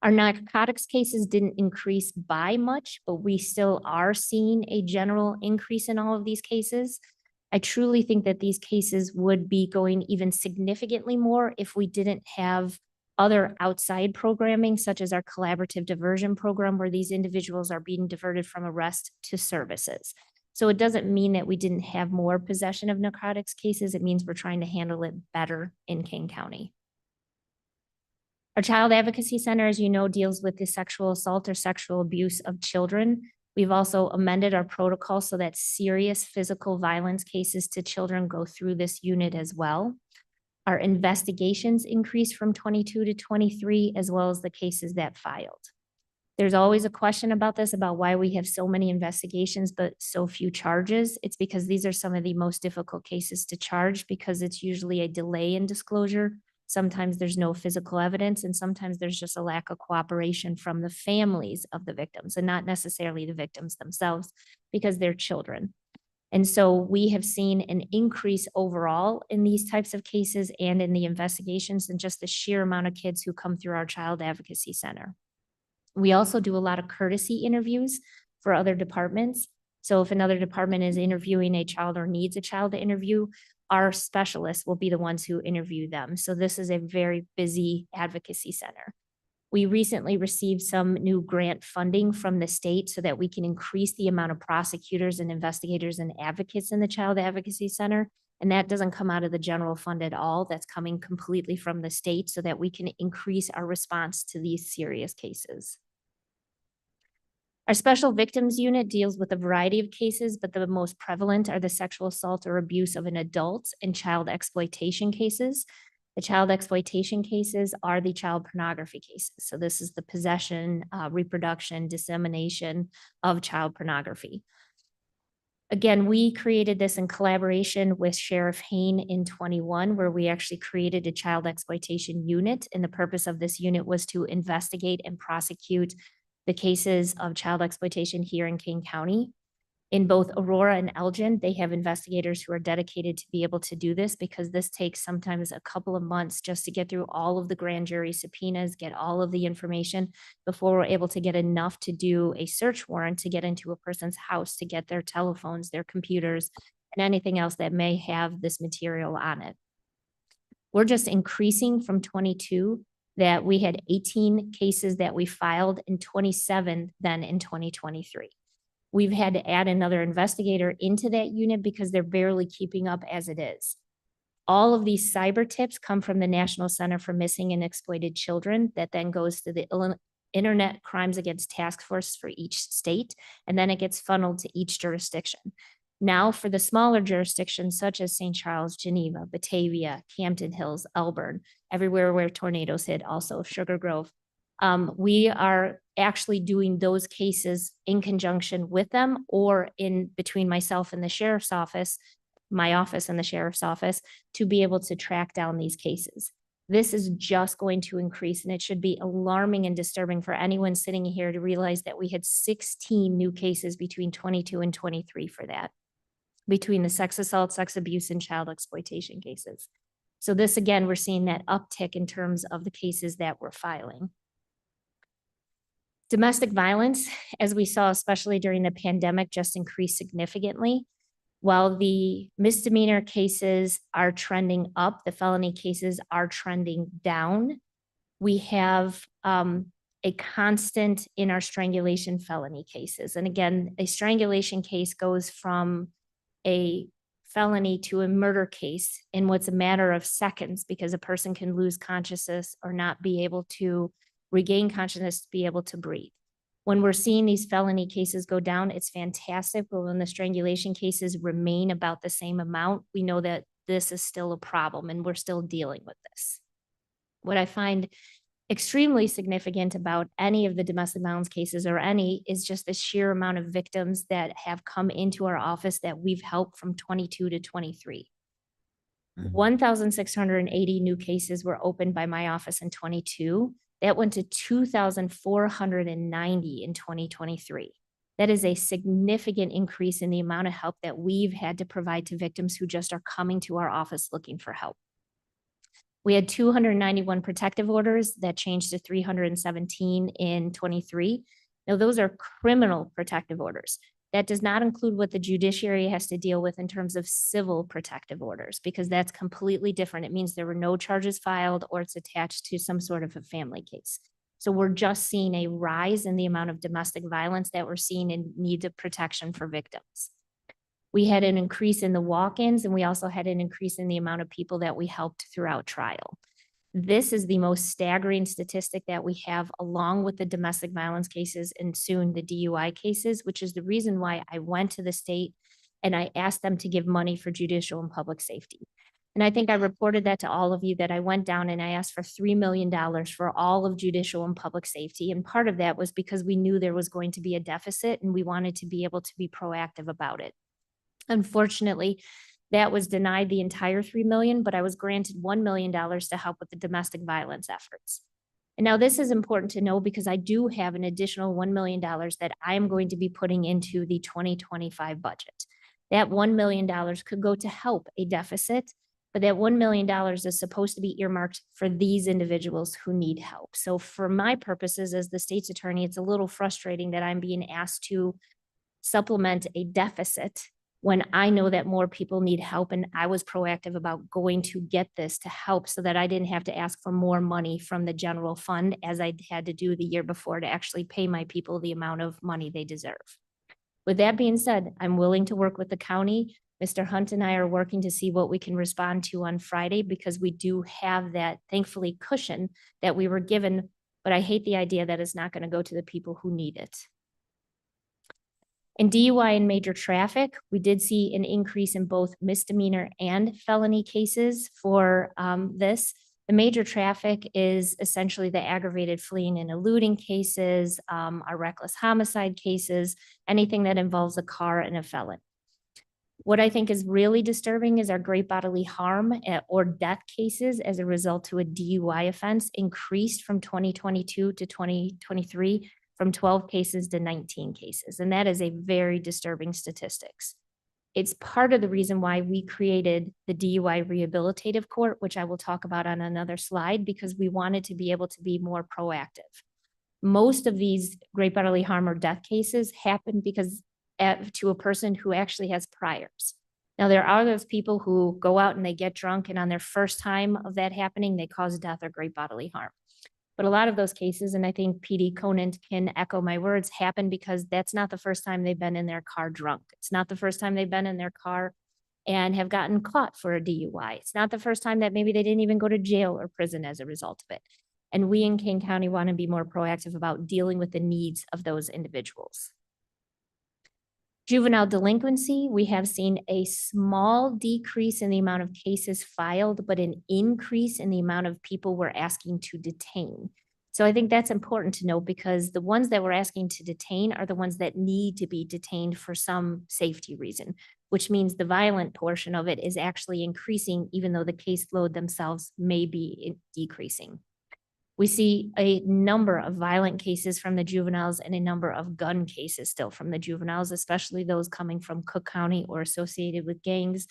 Our narcotics cases didn't increase by much, but we still are seeing a general increase in all of these cases. I truly think that these cases would be going even significantly more if we didn't have other outside programming, such as our collaborative diversion program, where these individuals are being diverted from arrest to services. So it doesn't mean that we didn't have more possession of narcotics cases. It means we're trying to handle it better in Kane County. Our Child Advocacy Center, as you know, deals with the sexual assault or sexual abuse of children. We've also amended our protocol so that serious physical violence cases to children go through this unit as well. Our investigations increased from 22 to 23, as well as the cases that filed. There's always a question about this, about why we have so many investigations, but so few charges. It's because these are some of the most difficult cases to charge because it's usually a delay in disclosure. Sometimes there's no physical evidence, and sometimes there's just a lack of cooperation from the families of the victims and not necessarily the victims themselves because they're children. And so we have seen an increase overall in these types of cases and in the investigations and just the sheer amount of kids who come through our Child Advocacy Center. We also do a lot of courtesy interviews for other departments. So if another department is interviewing a child or needs a child to interview, our specialists will be the ones who interview them. So this is a very busy advocacy center. We recently received some new grant funding from the state so that we can increase the amount of prosecutors and investigators and advocates in the Child Advocacy Center. And that doesn't come out of the general fund at all. That's coming completely from the state so that we can increase our response to these serious cases. Our Special Victims Unit deals with a variety of cases, but the most prevalent are the sexual assault or abuse of an adult and child exploitation cases. The child exploitation cases are the child pornography cases. So this is the possession, reproduction, dissemination of child pornography. Again, we created this in collaboration with Sheriff Hain in 21, where we actually created a child exploitation unit. And the purpose of this unit was to investigate and prosecute the cases of child exploitation here in Kane County. In both Aurora and Elgin, they have investigators who are dedicated to be able to do this because this takes sometimes a couple of months just to get through all of the grand jury subpoenas, get all of the information before we're able to get enough to do a search warrant to get into a person's house, to get their telephones, their computers, and anything else that may have this material on it. We're just increasing from 22 that we had 18 cases that we filed and 27 then in 2023. We've had to add another investigator into that unit because they're barely keeping up as it is. All of these cyber tips come from the National Center for Missing and Exploited Children that then goes to the Internet Crimes Against Task Force for each state, and then it gets funneled to each jurisdiction. Now for the smaller jurisdictions such as St. Charles, Geneva, Batavia, Hampton Hills, Elburn, everywhere where tornadoes hit, also Sugar Grove, we are actually doing those cases in conjunction with them or in between myself and the sheriff's office, my office and the sheriff's office, to be able to track down these cases. This is just going to increase, and it should be alarming and disturbing for anyone sitting here to realize that we had 16 new cases between 22 and 23 for that, between the sex assault, sex abuse, and child exploitation cases. So this, again, we're seeing that uptick in terms of the cases that we're filing. Domestic violence, as we saw, especially during the pandemic, just increased significantly. While the misdemeanor cases are trending up, the felony cases are trending down. We have a constant in our strangulation felony cases. And again, a strangulation case goes from a felony to a murder case in what's a matter of seconds because a person can lose consciousness or not be able to regain consciousness to be able to breathe. When we're seeing these felony cases go down, it's fantastic, but when the strangulation cases remain about the same amount, we know that this is still a problem and we're still dealing with this. What I find extremely significant about any of the domestic violence cases or any is just the sheer amount of victims that have come into our office that we've helped from 22 to 23. 1,680 new cases were opened by my office in 22. That went to 2,490 in 2023. That is a significant increase in the amount of help that we've had to provide to victims who just are coming to our office looking for help. We had 291 protective orders that changed to 317 in 23. Now, those are criminal protective orders. That does not include what the judiciary has to deal with in terms of civil protective orders, because that's completely different. It means there were no charges filed or it's attached to some sort of a family case. So we're just seeing a rise in the amount of domestic violence that we're seeing in need of protection for victims. We had an increase in the walk-ins, and we also had an increase in the amount of people that we helped throughout trial. This is the most staggering statistic that we have, along with the domestic violence cases and soon the DUI cases, which is the reason why I went to the state and I asked them to give money for judicial and public safety. And I think I reported that to all of you, that I went down and I asked for $3 million for all of judicial and public safety. And part of that was because we knew there was going to be a deficit and we wanted to be able to be proactive about it. Unfortunately, that was denied the entire $3 million, but I was granted $1 million to help with the domestic violence efforts. And now this is important to know because I do have an additional $1 million that I am going to be putting into the 2025 budget. That $1 million could go to help a deficit, but that $1 million is supposed to be earmarked for these individuals who need help. So for my purposes as the state's attorney, it's a little frustrating that I'm being asked to supplement a deficit when I know that more people need help, and I was proactive about going to get this to help so that I didn't have to ask for more money from the general fund as I had to do the year before to actually pay my people the amount of money they deserve. With that being said, I'm willing to work with the county. Mr. Hunt and I are working to see what we can respond to on Friday because we do have that, thankfully, cushion that we were given, but I hate the idea that it's not going to go to the people who need it. In DUI and major traffic, we did see an increase in both misdemeanor and felony cases for this. The major traffic is essentially the aggravated fleeing and eluding cases, our reckless homicide cases, anything that involves a car and a felon. What I think is really disturbing is our great bodily harm or death cases as a result to a DUI offense increased from 2022 to 2023 from 12 cases to 19 cases. And that is a very disturbing statistics. It's part of the reason why we created the DUI rehabilitative court, which I will talk about on another slide, because we wanted to be able to be more proactive. Most of these great bodily harm or death cases happen because to a person who actually has priors. Now, there are those people who go out and they get drunk, and on their first time of that happening, they cause death or great bodily harm. But a lot of those cases, and I think PD Conant can echo my words, happen because that's not the first time they've been in their car drunk. It's not the first time they've been in their car and have gotten caught for a DUI. It's not the first time that maybe they didn't even go to jail or prison as a result of it. And we in Kane County want to be more proactive about dealing with the needs of those individuals. Juvenile delinquency, we have seen a small decrease in the amount of cases filed, but an increase in the amount of people we're asking to detain. So I think that's important to note, because the ones that we're asking to detain are the ones that need to be detained for some safety reason, which means the violent portion of it is actually increasing, even though the caseload themselves may be decreasing. We see a number of violent cases from the juveniles and a number of gun cases still from the juveniles, especially those coming from Cook County or associated with gangs,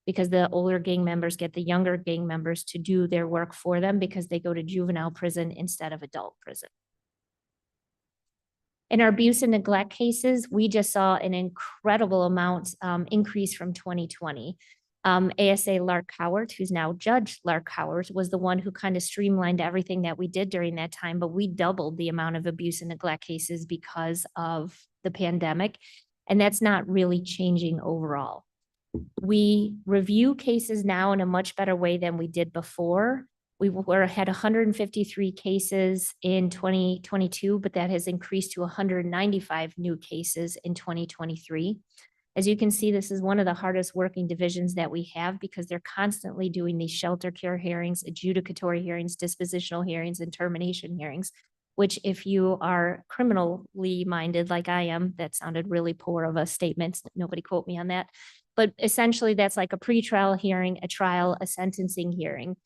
because the older gang members get the younger gang members to do their work for them because they go to juvenile prison instead of adult prison. In our abuse and neglect cases, we just saw an incredible amount increase from 2020. ASA Lark Howard, who's now Judge Lark Howard, was the one who kind of streamlined everything that we did during that time, but we doubled the amount of abuse and neglect cases because of the pandemic, and that's not really changing overall. We review cases now in a much better way than we did before. We had 153 cases in 2022, but that has increased to 195 new cases in 2023. As you can see, this is one of the hardest working divisions that we have, because they're constantly doing these shelter care hearings, adjudicatory hearings, dispositional hearings, and termination hearings, which if you are criminally minded like I am, that sounded really poor of a statement. Nobody quote me on that. But essentially that's like a pretrial hearing, a trial, a sentencing hearing.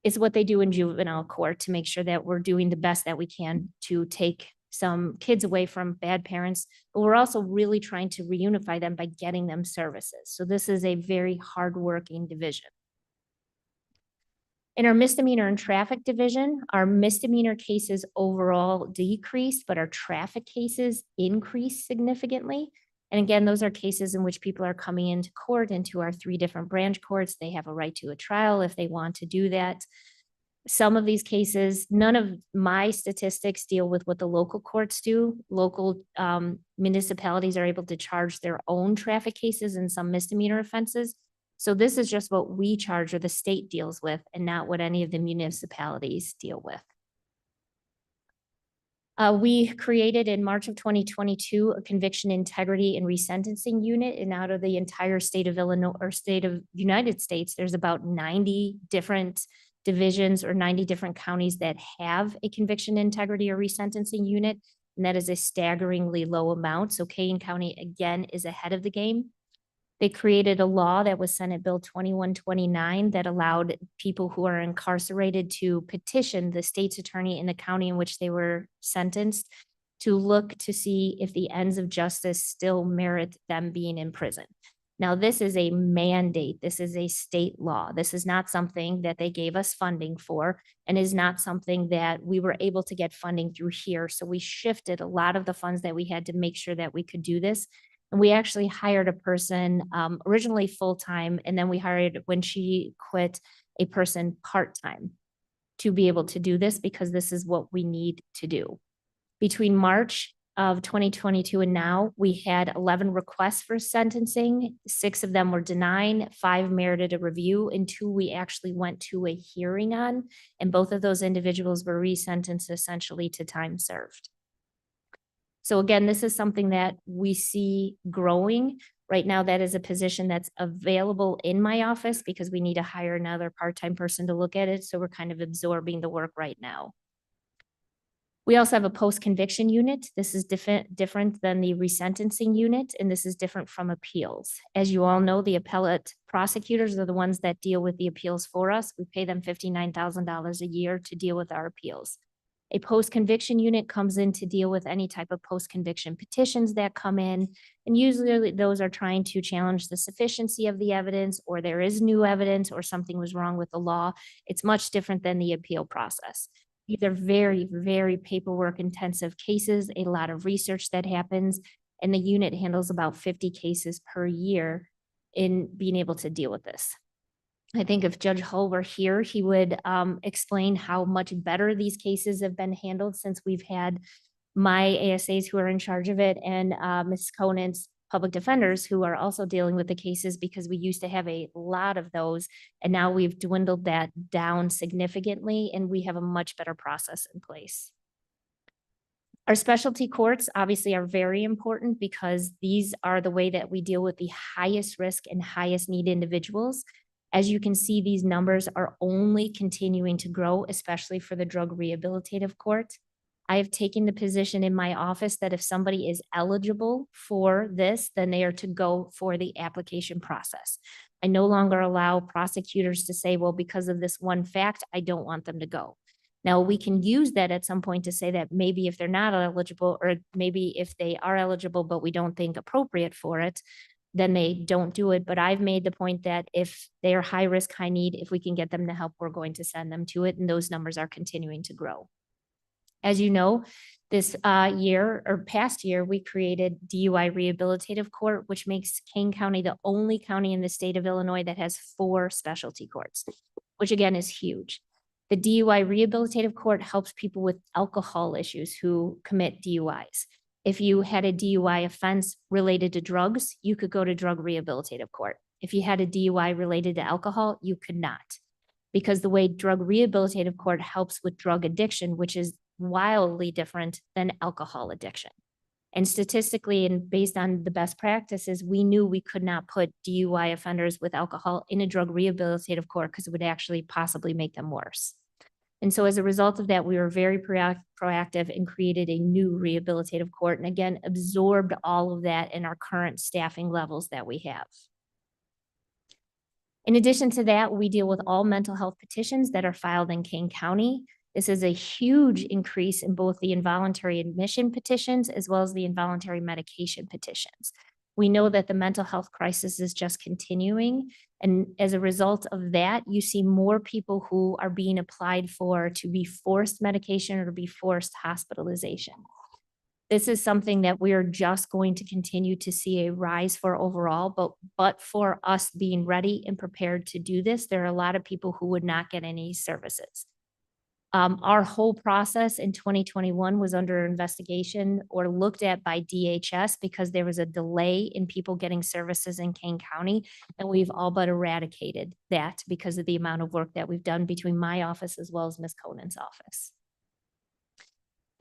It's what they do in juvenile court to make sure that we're doing the best that we can to take some kids away from bad parents, but we're also really trying to reunify them by getting them services. So this is a very hardworking division. In our misdemeanor and traffic division, our misdemeanor cases overall decreased, but our traffic cases increased significantly. And again, those are cases in which people are coming into court, into our 3 different branch courts. They have a right to a trial if they want to do that. Some of these cases, none of my statistics deal with what the local courts do. Local municipalities are able to charge their own traffic cases and some misdemeanor offenses. So this is just what we charge or the state deals with, and not what any of the municipalities deal with. We created in March of 2022 a conviction integrity and resentencing unit, and out of the entire state of Illinois or state of United States, there's about 90 different divisions or 90 different counties that have a conviction integrity or resentencing unit, and that is a staggeringly low amount. So Kane County again is ahead of the game. They created a law that was Senate Bill 2129 that allowed people who are incarcerated to petition the state's attorney in the county in which they were sentenced to look to see if the ends of justice still merit them being in prison. Now, this is a mandate. This is a state law. This is not something that they gave us funding for, and is not something that we were able to get funding through here. So we shifted a lot of the funds that we had to make sure that we could do this. And we actually hired a person originally full-time, and then we hired, when she quit, a person part-time to be able to do this, because this is what we need to do. Between March of 2022 and now, we had 11 requests for sentencing. 6 of them were denied, 5 merited a review, and 2 we actually went to a hearing on, and both of those individuals were resentenced essentially to time served. So again, this is something that we see growing. Right now, that is a position that's available in my office because we need to hire another part-time person to look at it. So we're kind of absorbing the work right now. We also have a post-conviction unit. This is different than the resentencing unit, and this is different from appeals. As you all know, the appellate prosecutors are the ones that deal with the appeals for us. We pay them $59,000 a year to deal with our appeals. A post-conviction unit comes in to deal with any type of post-conviction petitions that come in. And usually those are trying to challenge the sufficiency of the evidence, or there is new evidence, or something was wrong with the law. It's much different than the appeal process. These are very, very paperwork intensive cases, a lot of research that happens, and the unit handles about 50 cases per year in being able to deal with this. I think if Judge Hull were here, he would explain how much better these cases have been handled since we've had my ASAs who are in charge of it, and Ms. Conant's public defenders who are also dealing with the cases, because we used to have a lot of those, and now we've dwindled that down significantly, and we have a much better process in place. Our specialty courts obviously are very important because these are the way that we deal with the highest risk and highest need individuals. As you can see, these numbers are only continuing to grow, especially for the drug rehabilitative court. I have taken the position in my office that if somebody is eligible for this, then they are to go for the application process. I no longer allow prosecutors to say, well, because of this one fact, I don't want them to go. Now, we can use that at some point to say that maybe if they're not eligible, or maybe if they are eligible, but we don't think appropriate for it, then they don't do it. But I've made the point that if they are high risk, high need, if we can get them to help, we're going to send them to it. And those numbers are continuing to grow. As you know, this past year, we created DUI Rehabilitative Court, which makes Kane County the only county in the state of Illinois that has 4 specialty courts, which again is huge. The DUI Rehabilitative Court helps people with alcohol issues who commit DUIs. If you had a DUI offense related to drugs, you could go to drug rehabilitative court. If you had a DUI related to alcohol, you could not. Because the way drug rehabilitative court helps with drug addiction, which is wildly different than alcohol addiction. And statistically, and based on the best practices, we knew we could not put DUI offenders with alcohol in a drug rehabilitative court because it would actually possibly make them worse. And so as a result of that, we were very proactive and created a new rehabilitative court, and again, absorbed all of that in our current staffing levels that we have. In addition to that, we deal with all mental health petitions that are filed in Kane County. This is a huge increase in both the involuntary admission petitions as well as the involuntary medication petitions. We know that the mental health crisis is just continuing. And as a result of that, you see more people who are being applied for to be forced medication or to be forced hospitalization. This is something that we are just going to continue to see a rise for overall, but for us being ready and prepared to do this, there are a lot of people who would not get any services. Our whole process in 2021 was under investigation or looked at by DHS because there was a delay in people getting services in Kane County, and we've all but eradicated that because of the amount of work that we've done between my office as well as Ms. Conant's office.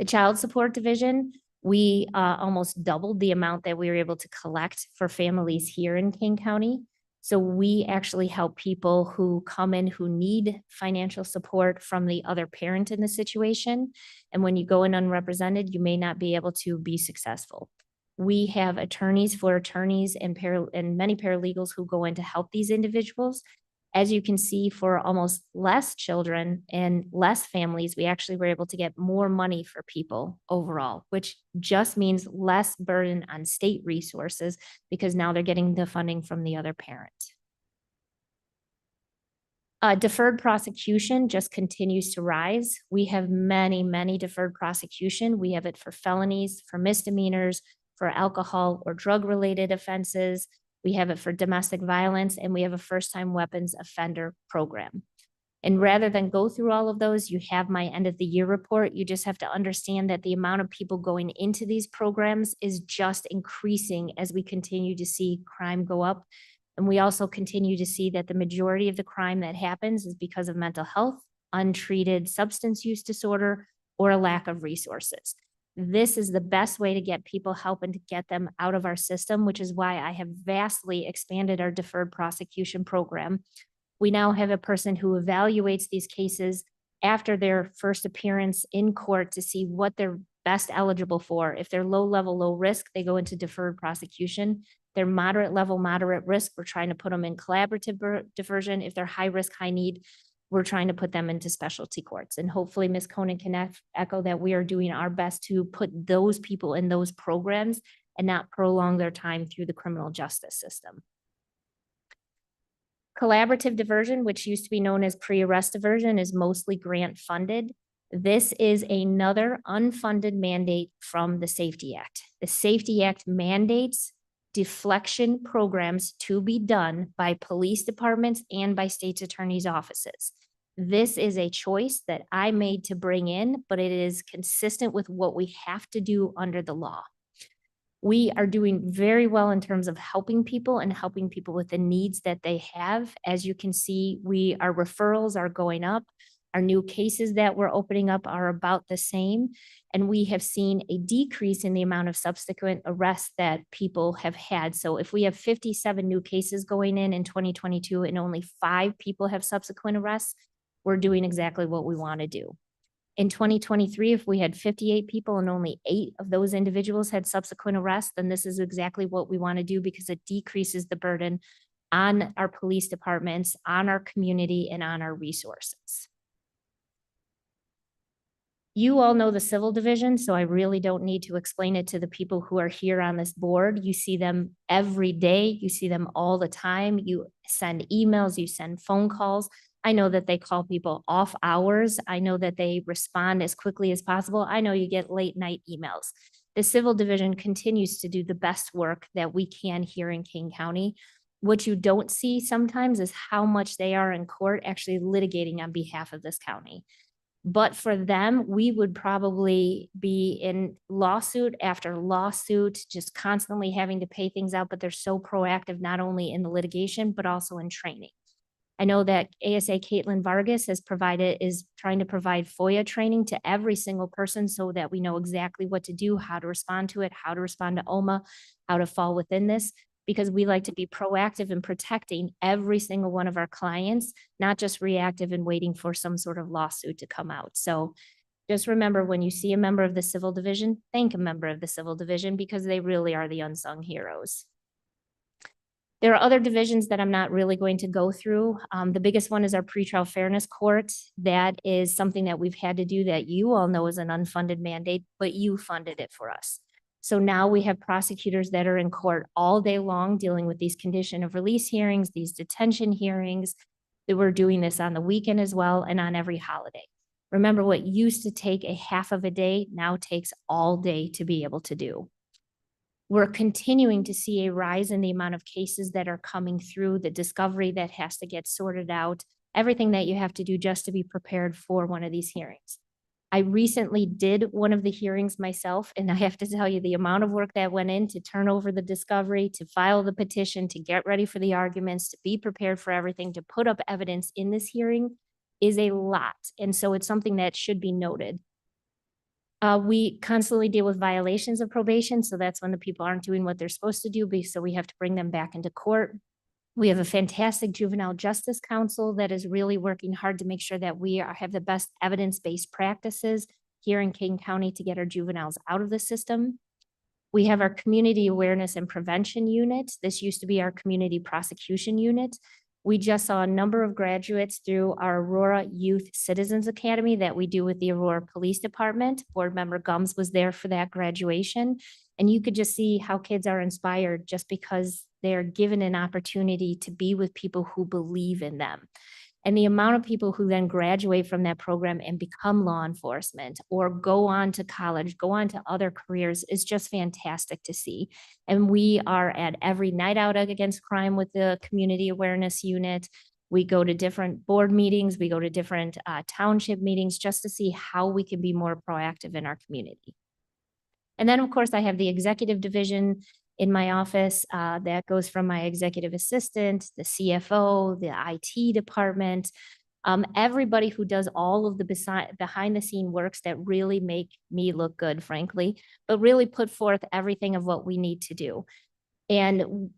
The Child Support Division, we almost doubled the amount that we were able to collect for families here in Kane County. So we actually help people who come in who need financial support from the other parent in the situation. And when you go in unrepresented, you may not be able to be successful. We have attorneys for attorneys and many paralegals who go in to help these individuals. As you can see, for almost less children and less families, we actually were able to get more money for people overall, which just means less burden on state resources because now they're getting the funding from the other parent. Deferred prosecution just continues to rise. We have many, many deferred prosecution. We have it for felonies, for misdemeanors, for alcohol or drug-related offenses. We have it for domestic violence, and we have a first-time weapons offender program. And rather than go through all of those, you have my end of the year report. You just have to understand that the amount of people going into these programs is just increasing as we continue to see crime go up. And we also continue to see that the majority of the crime that happens is because of mental health, untreated substance use disorder, or a lack of resources. This is the best way to get people help and to get them out of our system, which is why I have vastly expanded our deferred prosecution program. We now have a person who evaluates these cases after their first appearance in court to see what they're best eligible for. If they're low level, low risk, they go into deferred prosecution. They're moderate level, moderate risk, we're trying to put them in collaborative diversion. If they're high risk, high need, we're trying to put them into specialty courts. And hopefully Ms. Conan can echo that we are doing our best to put those people in those programs and not prolong their time through the criminal justice system. Collaborative diversion, which used to be known as pre-arrest diversion, is mostly grant funded. This is another unfunded mandate from the Safety Act. The Safety Act mandates deflection programs to be done by police departments and by state's attorney's offices. This is a choice that I made to bring in, but it is consistent with what we have to do under the law. We are doing very well in terms of helping people and helping people with the needs that they have. As you can see, our referrals are going up. Our new cases that we're opening up are about the same. And we have seen a decrease in the amount of subsequent arrests that people have had. So if we have 57 new cases going in 2022 and only 5 people have subsequent arrests, we're doing exactly what we want to do. In 2023, if we had 58 people and only 8 of those individuals had subsequent arrests, then this is exactly what we want to do because it decreases the burden on our police departments, on our community, and on our resources. You all know the civil division, so I really don't need to explain it to the people who are here on this board. You see them every day. You see them all the time. You send emails, you send phone calls. I know that they call people off hours. I know that they respond as quickly as possible. I know you get late night emails. The civil division continues to do the best work that we can here in King County. What you don't see sometimes is how much they are in court actually litigating on behalf of this county. But for them, we would probably be in lawsuit after lawsuit, just constantly having to pay things out, but they're so proactive, not only in the litigation, but also in training. I know that ASA Caitlin Vargas is trying to provide FOIA training to every single person so that we know exactly what to do, how to respond to it, how to respond to OMA, how to fall within this, because we like to be proactive in protecting every single one of our clients, not just reactive and waiting for some sort of lawsuit to come out. So just remember, when you see a member of the civil division, thank a member of the civil division because they really are the unsung heroes. There are other divisions that I'm not really going to go through. The biggest one is our pretrial fairness court. That is something that we've had to do that you all know is an unfunded mandate, but you funded it for us. So now we have prosecutors that are in court all day long dealing with these condition of release hearings, these detention hearings. That we're doing this on the weekend as well and on every holiday. Remember, what used to take a half of a day now takes all day to be able to do. We're continuing to see a rise in the amount of cases that are coming through, the discovery that has to get sorted out, everything that you have to do just to be prepared for one of these hearings. I recently did one of the hearings myself, and I have to tell you the amount of work that went in to turn over the discovery, to file the petition, to get ready for the arguments, to be prepared for everything, to put up evidence in this hearing is a lot. And so it's something that should be noted. We constantly deal with violations of probation. So that's when the people aren't doing what they're supposed to do. So we have to bring them back into court. We have a fantastic juvenile justice council that is really working hard to make sure that we have the best evidence-based practices here in King County to get our juveniles out of the system. We have our community awareness and prevention unit. This used to be our community prosecution unit. We just saw a number of graduates through our Aurora Youth Citizens Academy that we do with the Aurora Police Department. Board member Gums was there for that graduation. And you could just see how kids are inspired just because they're given an opportunity to be with people who believe in them. And the amount of people who then graduate from that program and become law enforcement or go on to college, go on to other careers is just fantastic to see. And we are at every night out against crime with the community awareness unit. We go to different board meetings, we go to different township meetings just to see how we can be more proactive in our community. And then of course I have the executive division in my office that goes from my executive assistant, the CFO, the IT department, everybody who does all of the behind the scene works that really make me look good, frankly, but really put forth everything of what we need to do. And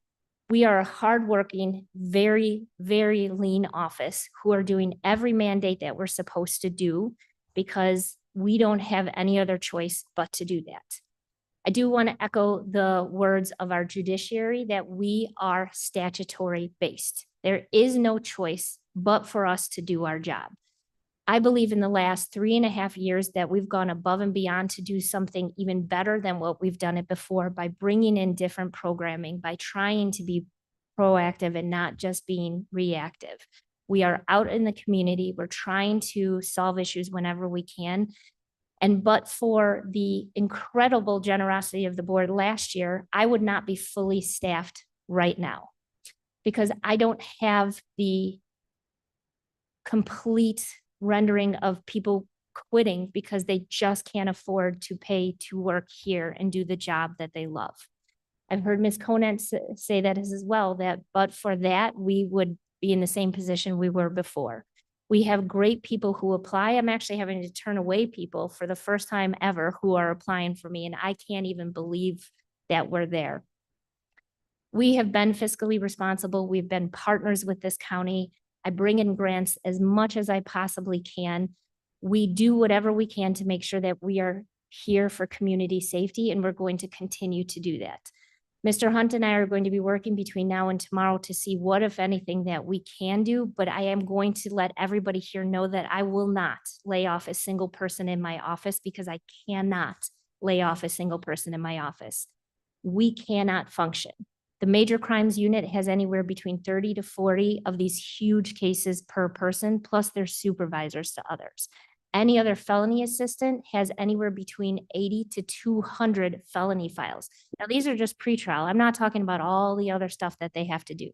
we are a hardworking, very, very lean office who are doing every mandate that we're supposed to do because we don't have any other choice but to do that. I do want to echo the words of our judiciary that we are statutory based. There is no choice but for us to do our job. I believe in the last 3.5 years that we've gone above and beyond to do something even better than what we've done it before by bringing in different programming, by trying to be proactive and not just being reactive. We are out in the community. We're trying to solve issues whenever we can. And but for the incredible generosity of the board last year, I would not be fully staffed right now because I don't have the complete rendering of people quitting because they just can't afford to pay to work here and do the job that they love. I've heard Ms. Conant say that as well, that but for that, we would be in the same position we were before. We have great people who apply. I'm actually having to turn away people for the first time ever who are applying for me, and I can't even believe that we're there. We have been fiscally responsible. We've been partners with this county. I bring in grants as much as I possibly can. We do whatever we can to make sure that we are here for community safety, and we're going to continue to do that. Mr. Hunt and I are going to be working between now and tomorrow to see what, if anything, that we can do, but I am going to let everybody here know that I will not lay off a single person in my office because I cannot lay off a single person in my office. We cannot function. The major crimes unit has anywhere between 30 to 40 of these huge cases per person, plus their supervisors to others. Any other felony assistant has anywhere between 80 to 200 felony files. Now, these are just pretrial. I'm not talking about all the other stuff that they have to do.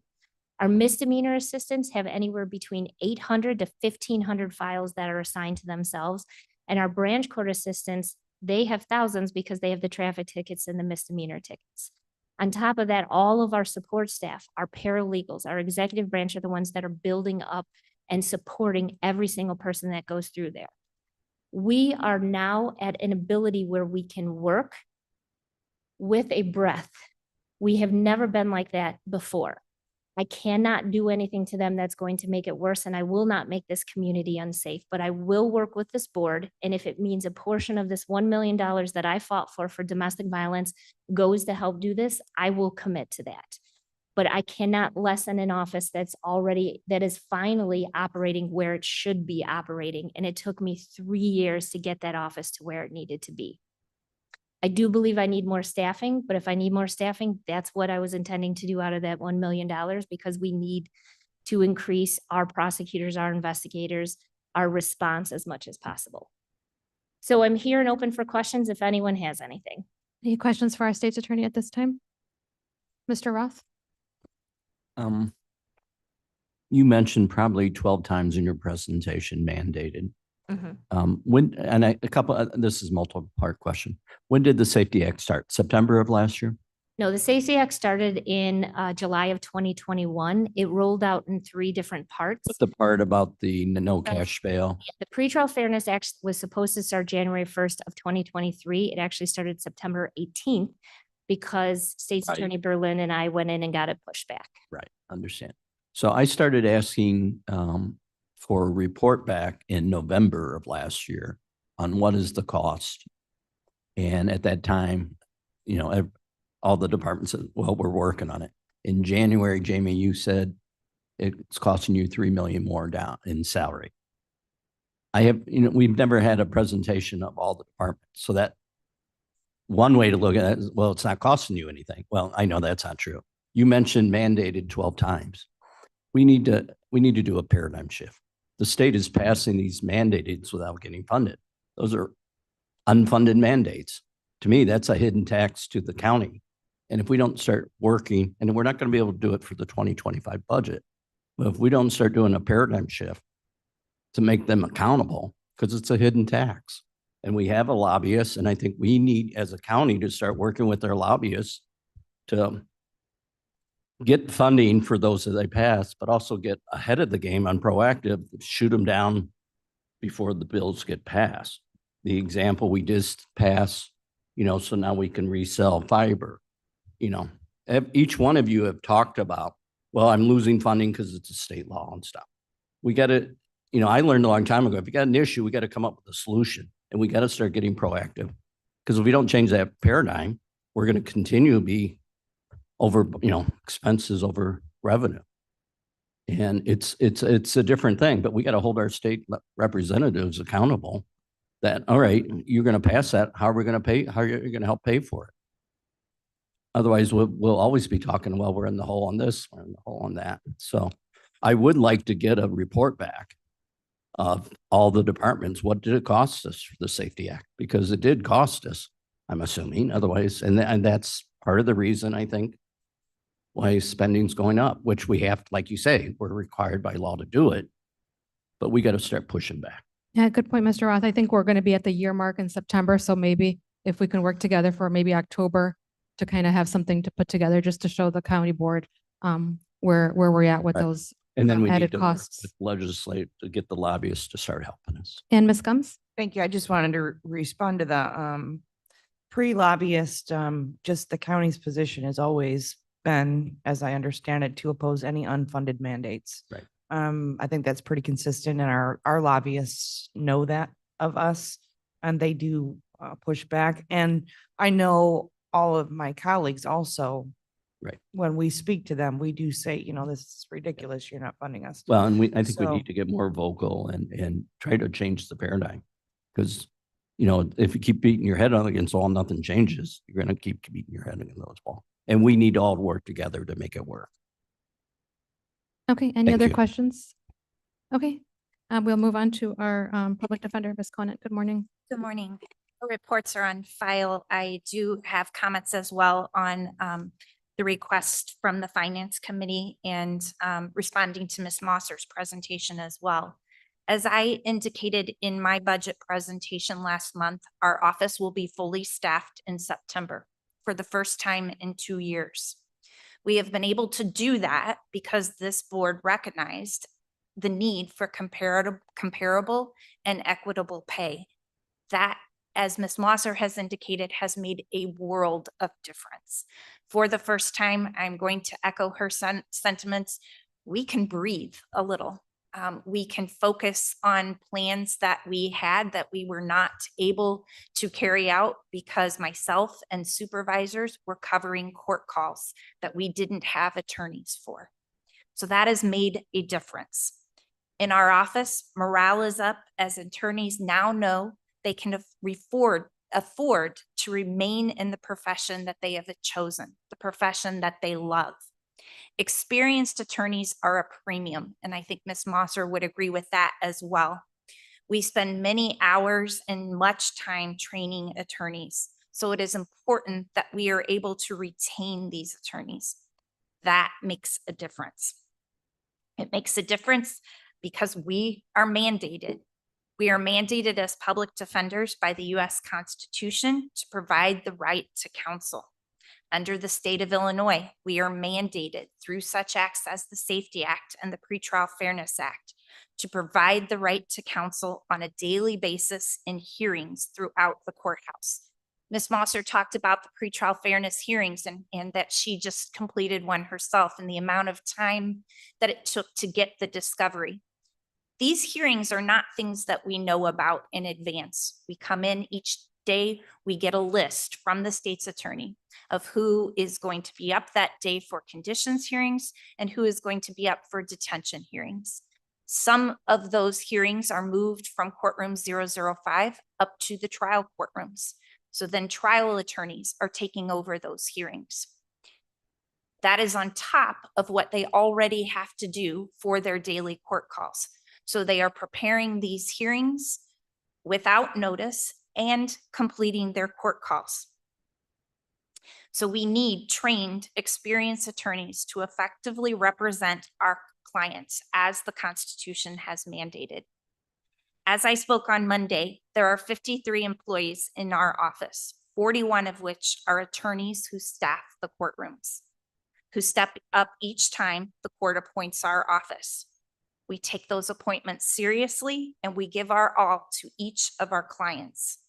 Our misdemeanor assistants have anywhere between 800 to 1,500 files that are assigned to themselves. And our branch court assistants, they have thousands because they have the traffic tickets and the misdemeanor tickets. On top of that, all of our support staff, our paralegals, our executive branch are the ones that are building up and supporting every single person that goes through there. We are now at an ability where we can work with a breath. We have never been like that before. I cannot do anything to them that's going to make it worse, and I will not make this community unsafe, but I will work with this board. And if it means a portion of this $1 million that I fought for domestic violence goes to help do this, I will commit to that. But I cannot lessen an office that is finally operating where it should be operating. And it took me 3 years to get that office to where it needed to be. I do believe I need more staffing, but if I need more staffing, that's what I was intending to do out of that $1 million because we need to increase our prosecutors, our investigators, our response as much as possible. So I'm here and open for questions if anyone has anything. Any questions for our state's attorney at this time? Mr. Roth? You mentioned probably 12 times in your presentation mandated. This is multiple part question. When did the Safety Act start? September of last year? No, the Safety Act started in July of 2021. It rolled out in 3 different parts. But the part about the no cash bail. The Pretrial Fairness Act was supposed to start January 1st of 2023. It actually started September 18th because State's Right. Attorney Berlin and I went in and got it pushed back. Right, understand. So I started asking for a report back in November of last year on what is the cost. And at that time, all the departments said, well, we're working on it. In January, Jamie, you said it's costing you 3 million more down in salary. We've never had a presentation of all the departments. So that one way to look at it is, well, it's not costing you anything. Well, I know that's not true. You mentioned mandated 12 times. We need to do a paradigm shift. The state is passing these mandates without getting funded. Those are unfunded mandates. To me, that's a hidden tax to the county. And if we don't start working, and we're not going to be able to do it for the 2025 budget, but if we don't start doing a paradigm shift to make them accountable, because it's a hidden tax. And we have a lobbyist, and I think we need, as a county, to start working with their lobbyists to get funding for those that they pass, but also get ahead of the game on proactive, shoot them down before the bills get passed. The example we just passed, so now we can resell fiber. Each one of you have talked about, well, I'm losing funding because it's a state law and stuff. We got to, I learned a long time ago, if you got an issue, we got to come up with a solution, and we got to start getting proactive. Because if we don't change that paradigm, we're going to continue to be over, expenses over revenue. And it's a different thing, but we got to hold our state representatives accountable that, all right, you're going to pass that. How are we going to pay? How are you going to help pay for it? Otherwise, we'll always be talking, well, we're in the hole on this, we're in the hole on that. So I would like to get a report back of all the departments. What did it cost us for the Safety Act? Because it did cost us, I'm assuming, otherwise, and that's part of the reason I think why spending's going up, which we have, like you say, we're required by law to do it, but we got to start pushing back. Yeah, good point, Mr. Roth. I think we're going to be at the year mark in September, so maybe if we can work together for maybe October to kind of have something to put together just to show the county board where we're at with Right. those And then we need added to work costs. with legislate to get the lobbyists to start helping us. And Ms. Gums? Thank you. I just wanted to respond to the pre-lobbyist, just the county's position has always been, as I understand it, to oppose any unfunded mandates. Right. I think that's pretty consistent and our lobbyists know that of us and they do push back. And I know all of my colleagues also. Right. When we speak to them, we do say, you know, this is ridiculous. You're not funding us. Well, and I think we So- need to get more vocal and try to change the paradigm. Because, you know, if you keep beating your head on against wall, nothing changes. You're going to keep beating your head against those wall. And we need to all work together to make it work. Okay, any Thank other you. questions? Okay, we'll move on to our public defender, Ms. Conant. Good morning. Good morning. The reports are on file. I do have comments as well on the request from the Finance Committee and responding to Ms. Mosser's presentation as well. As I indicated in my budget presentation last month, our office will be fully staffed in September for the first time in 2 years. We have been able to do that because this board recognized the need for comparable and equitable pay. That, as Ms. Mosser has indicated, has made a world of difference. For the first time, I'm going to echo her sentiments. We can breathe a little. We can focus on plans that we had that we were not able to carry out because myself and supervisors were covering court calls that we didn't have attorneys for. So that has made a difference. In our office, morale is up as attorneys now know they can afford to remain in the profession that they have chosen, the profession that they love. Experienced attorneys are a premium, and I think Ms. Mosser would agree with that as well. We spend many hours and much time training attorneys, so it is important that we are able to retain these attorneys. That makes a difference. It makes a difference because we are mandated. We are mandated as public defenders by the U.S. Constitution to provide the right to counsel. Under the state of Illinois, we are mandated through such acts as the Safety Act and the Pretrial Fairness Act to provide the right to counsel on a daily basis in hearings throughout the courthouse. Ms. Mosser talked about the pretrial fairness hearings and that she just completed one herself and the amount of time that it took to get the discovery. These hearings are not things that we know about in advance. We come in each day, we get a list from the state's attorney of who is going to be up that day for conditions hearings and who is going to be up for detention hearings. Some of those hearings are moved from courtroom 005 up to the trial courtrooms. So then trial attorneys are taking over those hearings. That is on top of what they already have to do for their daily court calls. So they are preparing these hearings without notice and completing their court calls. So we need trained, experienced attorneys to effectively represent our clients as the Constitution has mandated. As I spoke on Monday, there are 53 employees in our office, 41 of which are attorneys who staff the courtrooms, who step up each time the court appoints our office. We take those appointments seriously and we give our all to each of our clients.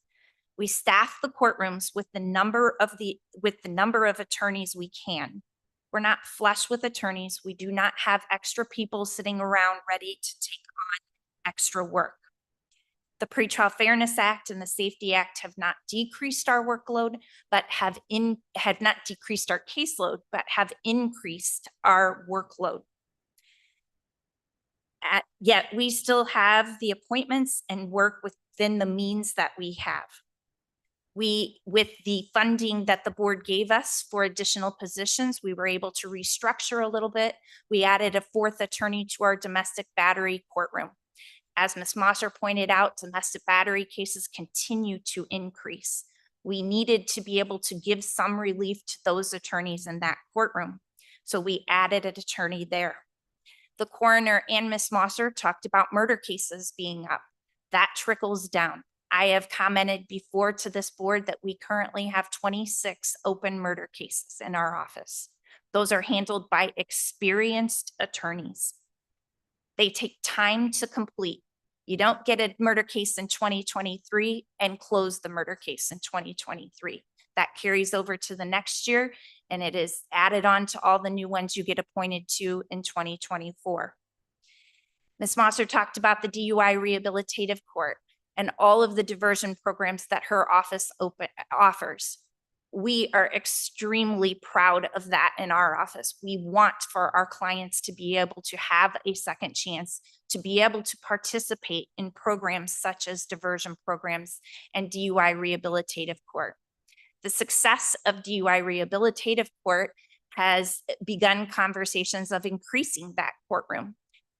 We staff the courtrooms with the number of attorneys we can. We're not flush with attorneys. We do not have extra people sitting around ready to take on extra work. The Pretrial Fairness Act and the Safety Act have not decreased our workload, but have not decreased our caseload, but have increased our workload. Yet we still have the appointments and work within the means that we have. With the funding that the board gave us for additional positions, we were able to restructure a little bit. We added a fourth attorney to our domestic battery courtroom. As Ms. Mosser pointed out, domestic battery cases continue to increase. We needed to be able to give some relief to those attorneys in that courtroom. So we added an attorney there. The coroner and Ms. Mosser talked about murder cases being up. That trickles down. I have commented before to this board that we currently have 26 open murder cases in our office. Those are handled by experienced attorneys. They take time to complete. You don't get a murder case in 2023 and close the murder case in 2023. That carries over to the next year, and it is added on to all the new ones you get appointed to in 2024. Ms. Mosser talked about the DUI rehabilitative court and all of the diversion programs that her office offers. We are extremely proud of that in our office. We want for our clients to be able to have a second chance, to be able to participate in programs such as diversion programs and DUI rehabilitative court. The success of DUI rehabilitative court has begun conversations of increasing that courtroom,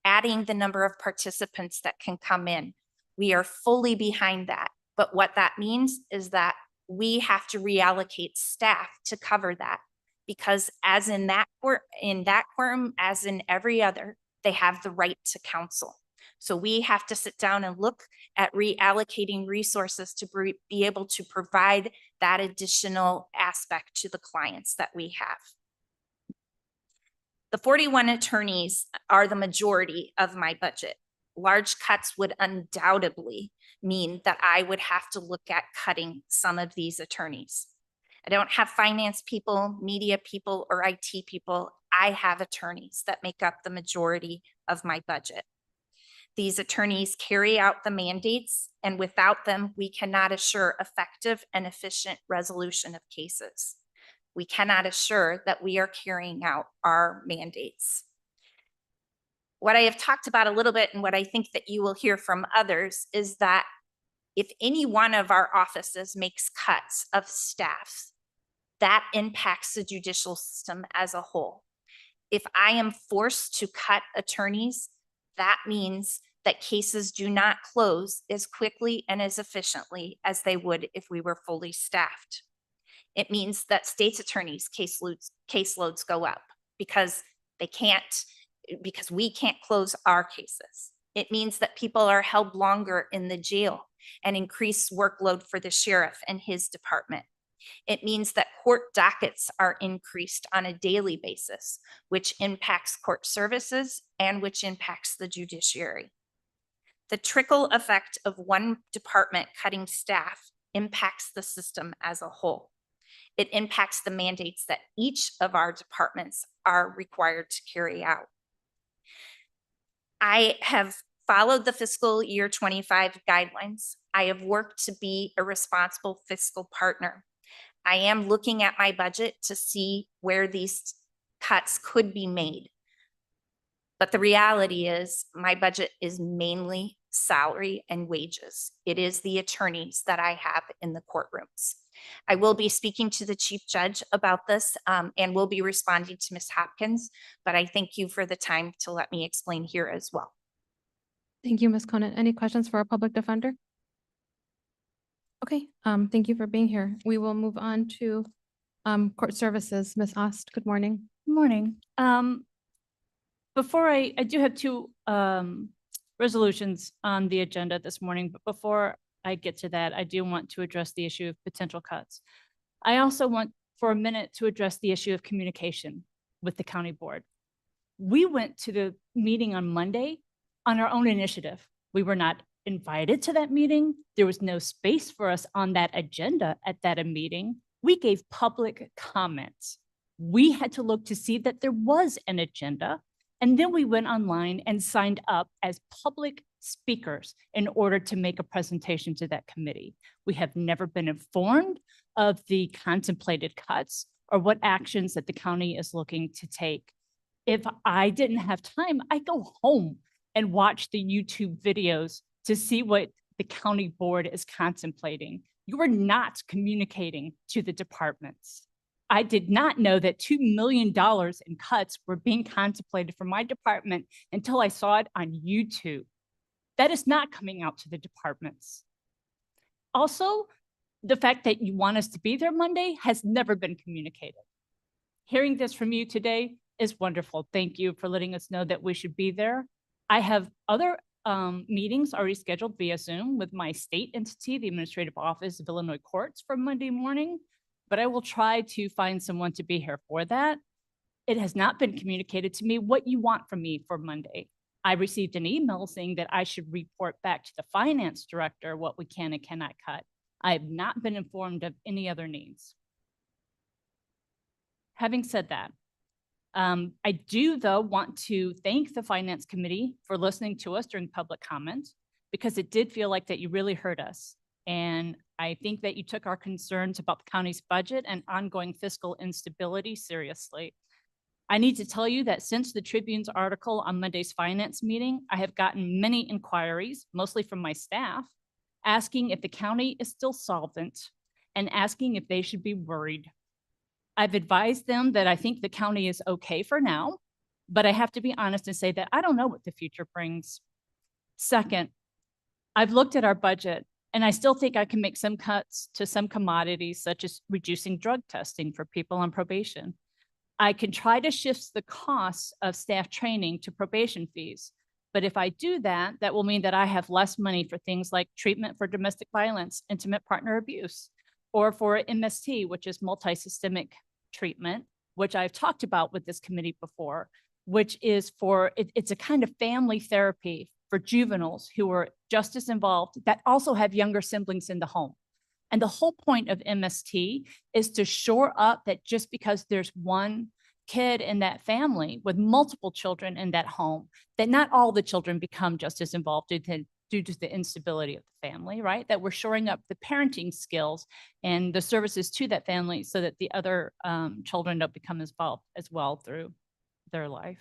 adding the number of participants that can come in. We are fully behind that. But what that means is that we have to reallocate staff to cover that, because as in that courtroom, as in every other, they have the right to counsel. So we have to sit down and look at reallocating resources to be able to provide that additional aspect to the clients that we have. The 41 attorneys are the majority of my budget. Large cuts would undoubtedly mean that I would have to look at cutting some of these attorneys. I don't have finance people, media people, or IT people. I have attorneys that make up the majority of my budget. These attorneys carry out the mandates, and without them, we cannot assure effective and efficient resolution of cases. We cannot assure that we are carrying out our mandates. What I have talked about a little bit, and what I think that you will hear from others, is that if any one of our offices makes cuts of staff, that impacts the judicial system as a whole. If I am forced to cut attorneys, that means that cases do not close as quickly and as efficiently as they would if we were fully staffed. It means that state's attorneys' caseloads go up because we can't close our cases. It means that people are held longer in the jail and increased workload for the sheriff and his department. It means that court dockets are increased on a daily basis, which impacts court services and which impacts the judiciary. The trickle effect of one department cutting staff impacts the system as a whole. It impacts the mandates that each of our departments are required to carry out. I have followed the fiscal year 25 guidelines. I have worked to be a responsible fiscal partner. I am looking at my budget to see where these cuts could be made. But the reality is my budget is mainly salary and wages. It is the attorneys that I have in the courtrooms. I will be speaking to the chief judge about this and will be responding to Ms. Hopkins, but I thank you for the time to let me explain here as well. Thank you, Ms. Conant. Any questions for our public defender? Okay, thank you for being here. We will move on to court services. Ms. Ost, good morning. Good morning. Before I do have two resolutions on the agenda this morning, but before I get to that, I do want to address the issue of potential cuts. I also want for a minute to address the issue of communication with the county board. We went to the meeting on Monday on our own initiative. We were not invited to that meeting. There was no space for us on that agenda at that meeting. We gave public comments. We had to look to see that there was an agenda. And then we went online and signed up as public speakers in order to make a presentation to that committee. We have never been informed of the contemplated cuts or what actions that the county is looking to take. If I didn't have time, I go home and watch the YouTube videos to see what the county board is contemplating. You are not communicating to the departments. I did not know that $2 million in cuts were being contemplated for my department until I saw it on YouTube. That is not coming out to the departments. Also, the fact that you want us to be there Monday has never been communicated. Hearing this from you today is wonderful. Thank you for letting us know that we should be there. I have other meetings already scheduled via Zoom with my state entity, the Administrative Office of Illinois Courts, for Monday morning, but I will try to find someone to be here for that. It has not been communicated to me what you want from me for Monday. I received an email saying that I should report back to the finance director what we can and cannot cut. I have not been informed of any other needs. Having said that, I do, though, want to thank the Finance Committee for listening to us during public comment, because it did feel like that you really heard us. And I think that you took our concerns about the county's budget and ongoing fiscal instability seriously. I need to tell you that since the Tribune's article on Monday's finance meeting, I have gotten many inquiries, mostly from my staff, asking if the county is still solvent and asking if they should be worried. I've advised them that I think the county is okay for now, but I have to be honest and say that I don't know what the future brings. Second, I've looked at our budget and I still think I can make some cuts to some commodities, such as reducing drug testing for people on probation. I can try to shift the costs of staff training to probation fees. But if I do that, that will mean that I have less money for things like treatment for domestic violence, intimate partner abuse, or for MST, which is multisystemic treatment, which I've talked about with this committee before, which is it's a kind of family therapy for juveniles who are just as involved that also have younger siblings in the home. And the whole point of MST is to shore up that just because there's one kid in that family with multiple children in that home, that not all the children become just as involved due to the instability of the family, right? That we're shoring up the parenting skills and the services to that family so that the other children don't become involved as well through their life.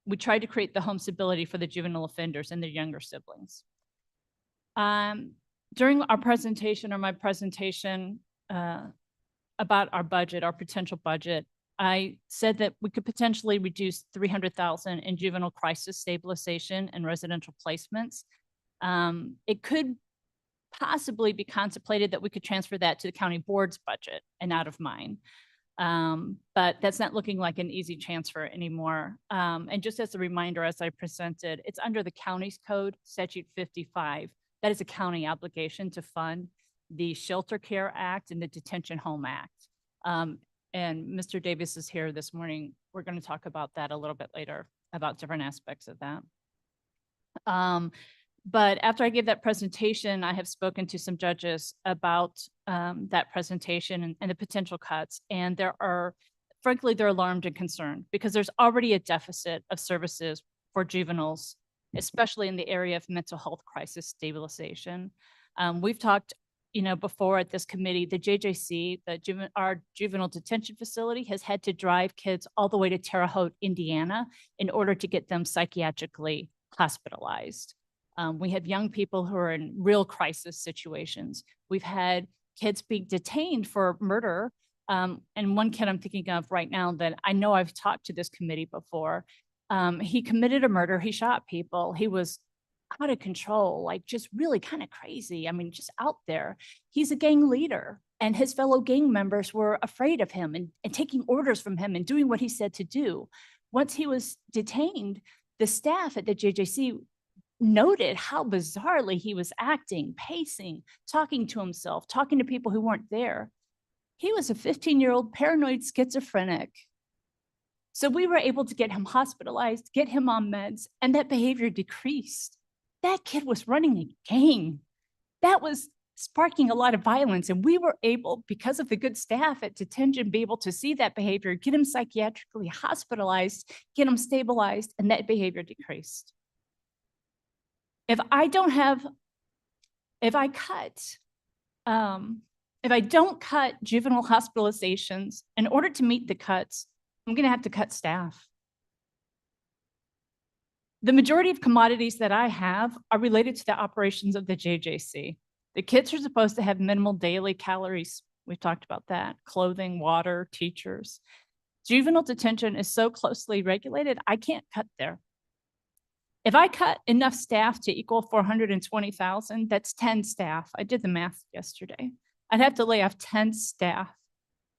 We tried to create the home stability for the juvenile offenders and their younger siblings. During our presentation, or my presentation about our budget, our potential budget, I said that we could potentially reduce $300,000 in juvenile crisis stabilization and residential placements. It could possibly be contemplated that we could transfer that to the county board's budget and out of mine. But that's not looking like an easy transfer anymore. And just as a reminder, as I presented, it's under the county's code, statute 55. That is a county obligation to fund the Shelter Care Act and the Detention Home Act. And Mr. Davis is here this morning. We're going to talk about that a little bit later, about different aspects of that. But after I gave that presentation, I have spoken to some judges about that presentation and the potential cuts. And frankly, they're alarmed and concerned because there's already a deficit of services for juveniles, especially in the area of mental health crisis stabilization. We've talked before at this committee, the JJC, our juvenile detention facility, has had to drive kids all the way to Terre Haute, Indiana, in order to get them psychiatrically hospitalized. We have young people who are in real crisis situations. We've had kids being detained for murder. And one kid I'm thinking of right now that I know I've talked to this committee before, he committed a murder. He shot people. He was out of control, like just really kind of crazy. I mean, just out there. He's a gang leader and his fellow gang members were afraid of him and taking orders from him and doing what he said to do. Once he was detained, the staff at the JJC noted how bizarrely he was acting, pacing, talking to himself, talking to people who weren't there. He was a 15-year-old paranoid schizophrenic. So we were able to get him hospitalized, get him on meds, and that behavior decreased. That kid was running a gang. That was sparking a lot of violence. And we were able, because of the good staff at detention, be able to see that behavior, get him psychiatrically hospitalized, get him stabilized, and that behavior decreased. If I don't cut juvenile hospitalizations in order to meet the cuts, I'm going to have to cut staff. The majority of commodities that I have are related to the operations of the JJC. The kids are supposed to have minimal daily calories. We've talked about that. Clothing, water, teachers. Juvenile detention is so closely regulated, I can't cut there. If I cut enough staff to equal 420,000, that's 10 staff. I did the math yesterday. I'd have to lay off 10 staff.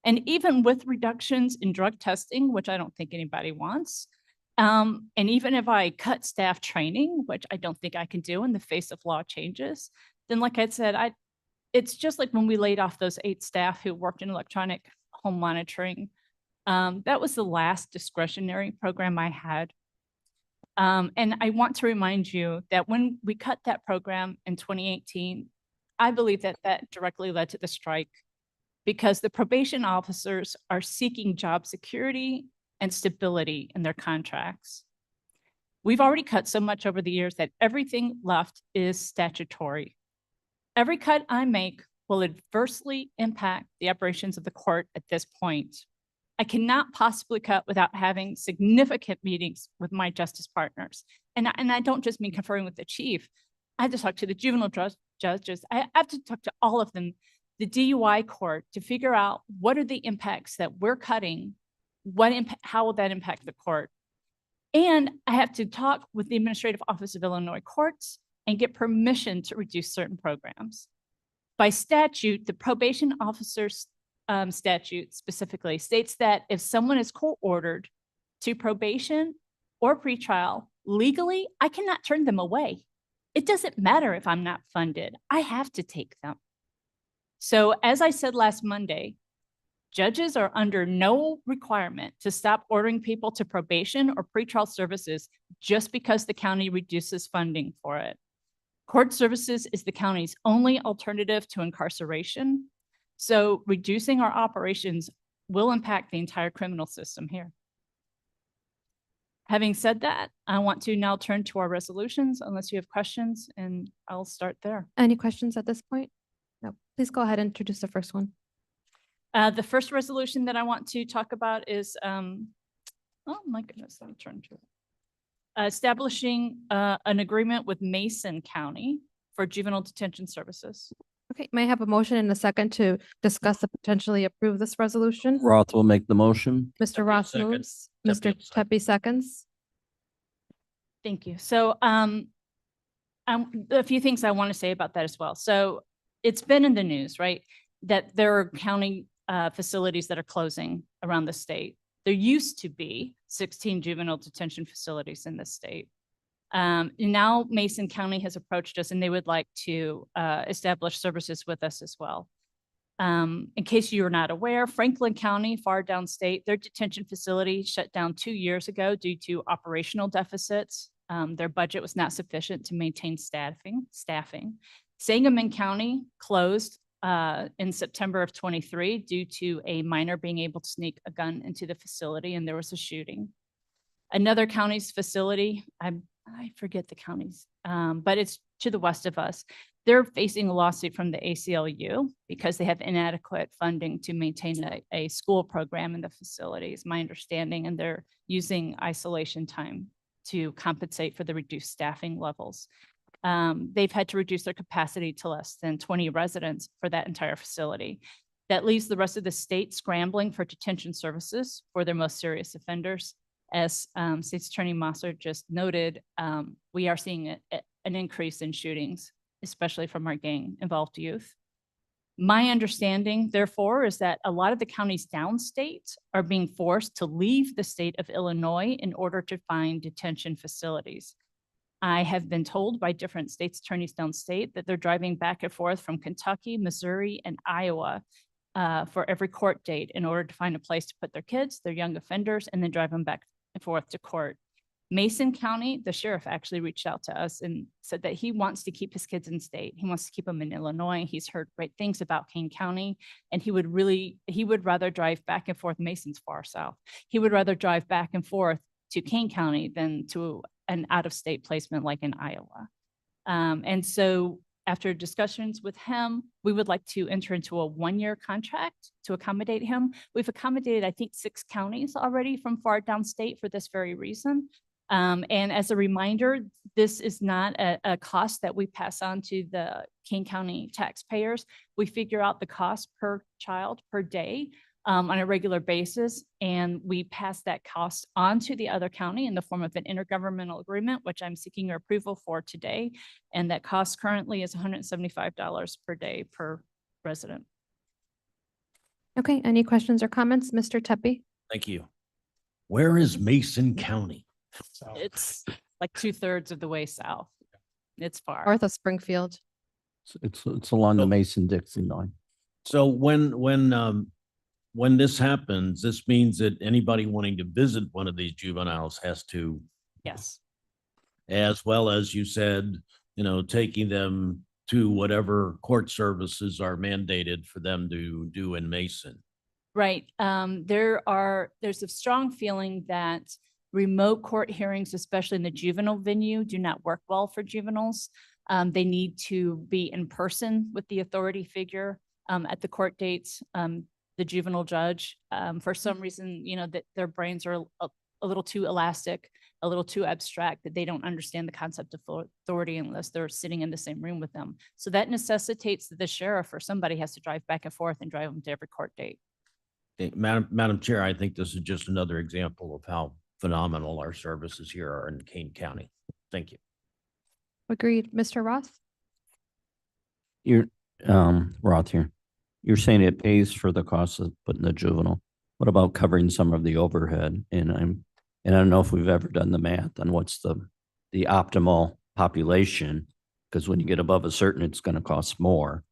And even with reductions in drug testing, which I don't think anybody wants, and even if I cut staff training, which I don't think I can do in the face of law changes, then like I said, it's just like when we laid off those 8 staff who worked in electronic home monitoring. That was the last discretionary program I had. And I want to remind you that when we cut that program in 2018, I believe that that directly led to the strike because the probation officers are seeking job security and stability in their contracts. We've already cut so much over the years that everything left is statutory. Every cut I make will adversely impact the operations of the court at this point. I cannot possibly cut without having significant meetings with my justice partners. And I don't just mean conferring with the chief. I have to talk to the juvenile judges. I have to talk to all of them, the DUI court, to figure out what are the impacts that we're cutting, how will that impact the court? And I have to talk with the Administrative Office of Illinois Courts and get permission to reduce certain programs. By statute, the probation officer's statute specifically states that if someone is court-ordered to probation or pretrial, legally, I cannot turn them away. It doesn't matter if I'm not funded. I have to take them. So as I said last Monday, judges are under no requirement to stop ordering people to probation or pretrial services just because the county reduces funding for it. Court services is the county's only alternative to incarceration. So reducing our operations will impact the entire criminal system here. Having said that, I want to now turn to our resolutions unless you have questions, and I'll start there. Any questions at this point? No, please go ahead and introduce the first one. The first resolution that I want to talk about is, oh my goodness, let me turn to it. Establishing an agreement with Mason County for juvenile detention services. Okay, may I have a motion and a second to discuss and potentially approve this resolution? Roth will make the motion. Mr. Ross second. moves, Tepe Mr. second. Tepe seconds. Thank you. So a few things I want to say about that as well. So it's been in the news, right? That there are county facilities that are closing around the state. There used to be 16 juvenile detention facilities in the state. Now Mason County has approached us and they would like to establish services with us as well. In case you're not aware, Franklin County, far downstate, their detention facility shut down 2 years ago due to operational deficits. Their budget was not sufficient to maintain staffing. Sangamon County closed in September of 23 due to a minor being able to sneak a gun into the facility and there was a shooting. Another county's facility, I forget the counties, but it's to the west of us. They're facing a lawsuit from the ACLU because they have inadequate funding to maintain a school program in the facility, is my understanding, and they're using isolation time to compensate for the reduced staffing levels. They've had to reduce their capacity to less than 20 residents for that entire facility. That leaves the rest of the state scrambling for detention services for their most serious offenders. As State's Attorney Mosser just noted, we are seeing an increase in shootings, especially from our gang-involved youth. My understanding, therefore, is that a lot of the counties downstate are being forced to leave the state of Illinois in order to find detention facilities. I have been told by different state's attorneys downstate that they're driving back and forth from Kentucky, Missouri, and Iowa for every court date in order to find a place to put their kids, their young offenders, and then drive them back and forth to court. Mason County, the sheriff actually reached out to us and said that he wants to keep his kids in state. He wants to keep them in Illinois. He's heard great things about Kane County, and he would rather drive back and forth. Mason's far south. He would rather drive back and forth to Kane County than to an out-of-state placement like in Iowa. And so after discussions with him, we would like to enter into a 1-year contract to accommodate him. We've accommodated, I think, 6 counties already from far downstate for this very reason. And as a reminder, this is not a cost that we pass on to the Kane County taxpayers. We figure out the cost per child per day on a regular basis, and we pass that cost on to the other county in the form of an intergovernmental agreement, which I'm seeking your approval for today. And that cost currently is $175 per day per resident. Okay, any questions or comments? Mr. Tepe? Thank you. Where is Mason County? It's like 2/3 of the way south. It's far. North of Springfield. It's along the Oh. Mason-Dixon line. So when this happens, this means that anybody wanting to visit one of these juveniles has to, Yes. as well as you said, taking them to whatever court services are mandated for them to do in Mason. Right. There's a strong feeling that remote court hearings, especially in the juvenile venue, do not work well for juveniles. They need to be in person with the authority figure at the court dates, the juvenile judge. For some reason, that their brains are a little too elastic, a little too abstract, that they don't understand the concept of authority unless they're sitting in the same room with them. So that necessitates that the sheriff or somebody has to drive back and forth and drive them to every court date. Okay, Madam Chair, I think this is just another example of how phenomenal our services here are in Kane County. Thank you. Agreed. Mr. Roth? You're, Roth here. You're saying it pays for the cost of putting the juvenile. What about covering some of the overhead? And I don't know if we've ever done the math on what's the optimal population, because when you get above a certain, it's going to cost more.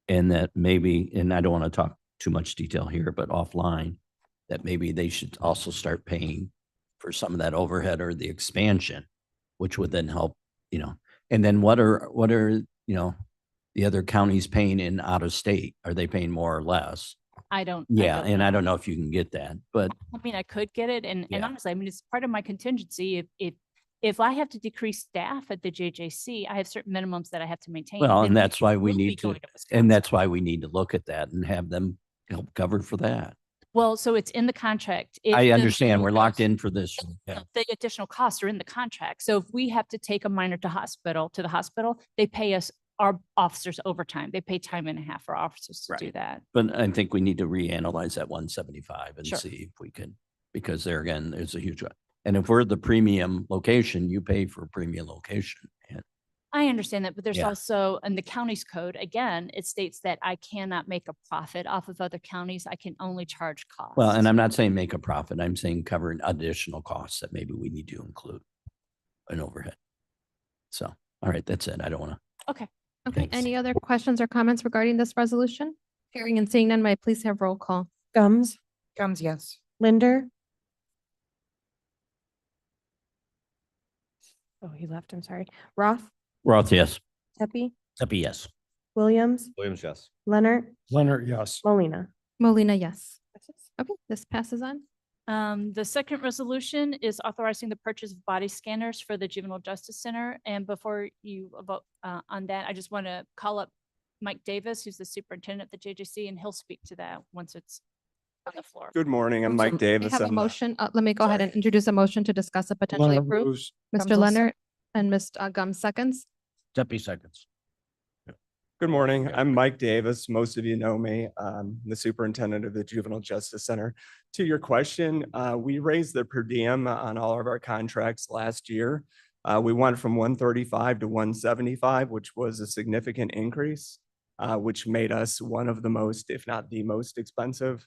And that maybe, and I don't want to talk too much detail here, but offline, that maybe they should also start paying for some of that overhead or the expansion, which would then help, and then what are, the other counties paying in out of state? Are they paying more or less? I don't. Yeah, and I know. don't know if you can get that, but I mean, I could get it, and Yeah. honestly, I mean, it's part of my contingency. If I have to decrease staff at the JJC, I have certain minimums that I have to maintain. well, then and that's why we will be need to, going and Wisconsin. that's why we need to look at that and have them help cover for that. Well, so it's in the contract. If I the understand, we're minimum locked goes- in for this. Yeah. The additional costs are in the contract. So if we have to take a minor to the hospital, they pay us, our officers overtime. They pay time and a half for officers to do Right. that. But I think we need to reanalyze that 175 and Sure. see if we can, because there again, there's a huge, and if we're the premium location, you pay for a premium location. And I understand that, but there's Yeah. also, in the county's code, again, it states that I cannot make a profit off of other counties. I can only charge costs. well, and I'm not saying make a profit. I'm saying covering additional costs that maybe we need to include an overhead. So, all right, that's it. I don't want to. Okay. Okay, Thanks. any other questions or comments regarding this resolution? Hearing and seeing none, may I please have roll call? Gums, Gums, yes. Linder, Oh, he left, I'm sorry. Roth, Roth, yes. Tepe, Happy yes. Williams, Williams, yes. Leonard, Leonard, yes. Molina. Molina, yes. Okay, this passes on. The second resolution is authorizing the purchase of body scanners for the Juvenile Justice Center. And before you vote on that, I just want to call up Mike Davis, who's the superintendent at the JJC, and he'll speak to that once it's on the floor. Good morning. I'm So Mike we Davis. have a I'm motion. Let me go ahead and introduce a motion to discuss a potentially Leonard approve. moves. Mr. Gums will Leonard and Ms. Gums seconds. Happy seconds. Good morning. I'm Mike Davis. Most of you know me. The superintendent of the Juvenile Justice Center. To your question, we raised the per diem on all of our contracts last year. We went from 135 to 175, which was a significant increase, which made us one of the most, if not the most expensive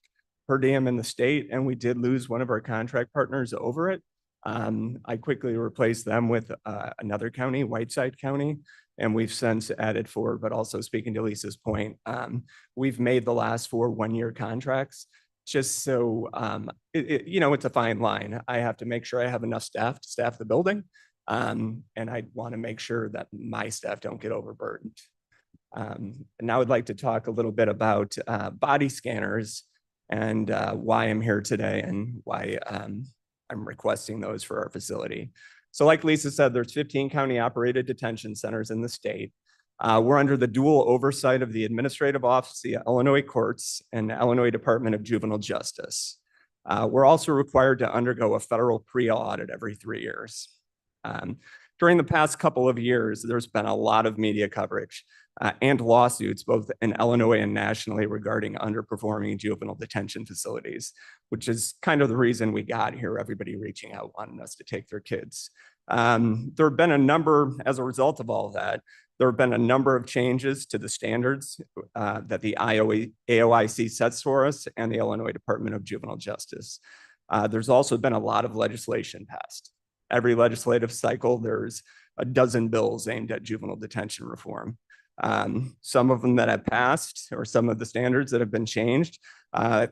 per diem in the state. And we did lose one of our contract partners over it. I quickly replaced them with another county, Whiteside County, and we've since added forward, but also speaking to Lisa's point, we've made the last 4 one-year contracts just so, it's a fine line. I have to make sure I have enough staff to staff the building. And I want to make sure that my staff don't get overburdened. And now I'd like to talk a little bit about body scanners and why I'm here today and why I'm requesting those for our facility. So like Lisa said, there's 15 county operated detention centers in the state. We're under the dual oversight of the Administrative Office, the Illinois Courts, and the Illinois Department of Juvenile Justice. We're also required to undergo a federal pre-audit every 3 years. During the past couple of years, there's been a lot of media coverage and lawsuits, both in Illinois and nationally, regarding underperforming juvenile detention facilities, which is kind of the reason we got here, everybody reaching out, wanting us to take their kids. There have been a number, as a result of all that, there have been a number of changes to the standards that the AOIC sets for us and the Illinois Department of Juvenile Justice. There's also been a lot of legislation passed. Every legislative cycle, there's a dozen bills aimed at juvenile detention reform. Some of them that have passed, or some of the standards that have been changed,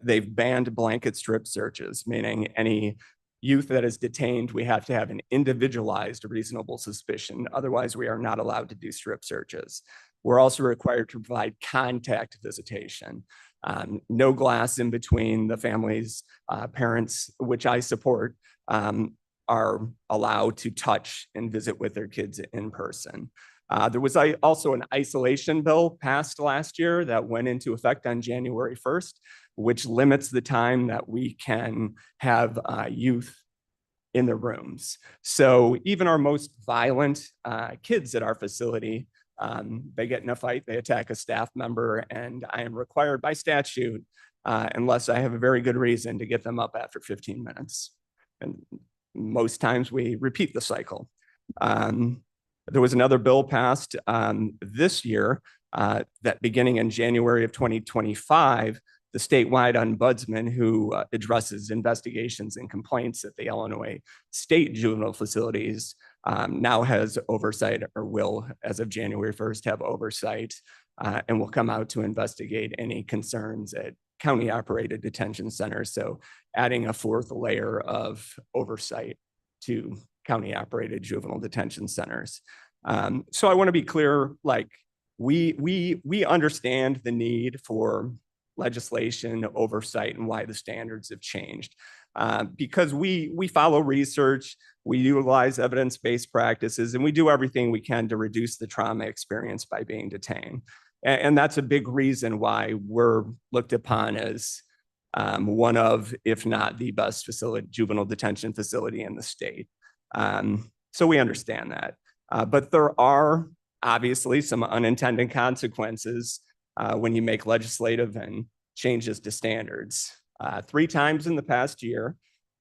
they've banned blanket strip searches, meaning any youth that is detained, we have to have an individualized reasonable suspicion. Otherwise, we are not allowed to do strip searches. We're also required to provide contact visitation. No glass in between the families, parents, which I support, are allowed to touch and visit with their kids in person. There was also an isolation bill passed last year that went into effect on January 1st, which limits the time that we can have youth in the rooms. So even our most violent kids at our facility, they get in a fight, they attack a staff member, and I am required by statute, unless I have a very good reason, to get them up after 15 minutes. And most times we repeat the cycle. There was another bill passed this year that beginning in January of 2025, the statewide ombudsman who addresses investigations and complaints at the Illinois state juvenile facilities now has oversight, or will, as of January 1st, have oversight and will come out to investigate any concerns at county operated detention centers. So adding a fourth layer of oversight to county operated juvenile detention centers. So I want to be clear, like we understand the need for legislation, oversight, and why the standards have changed. Because we follow research, we utilize evidence-based practices, and we do everything we can to reduce the trauma experience by being detained. And that's a big reason why we're looked upon as one of, if not the best juvenile detention facility in the state. So we understand that. But there are obviously some unintended consequences when you make legislative and changes to standards. 3 times in the past year,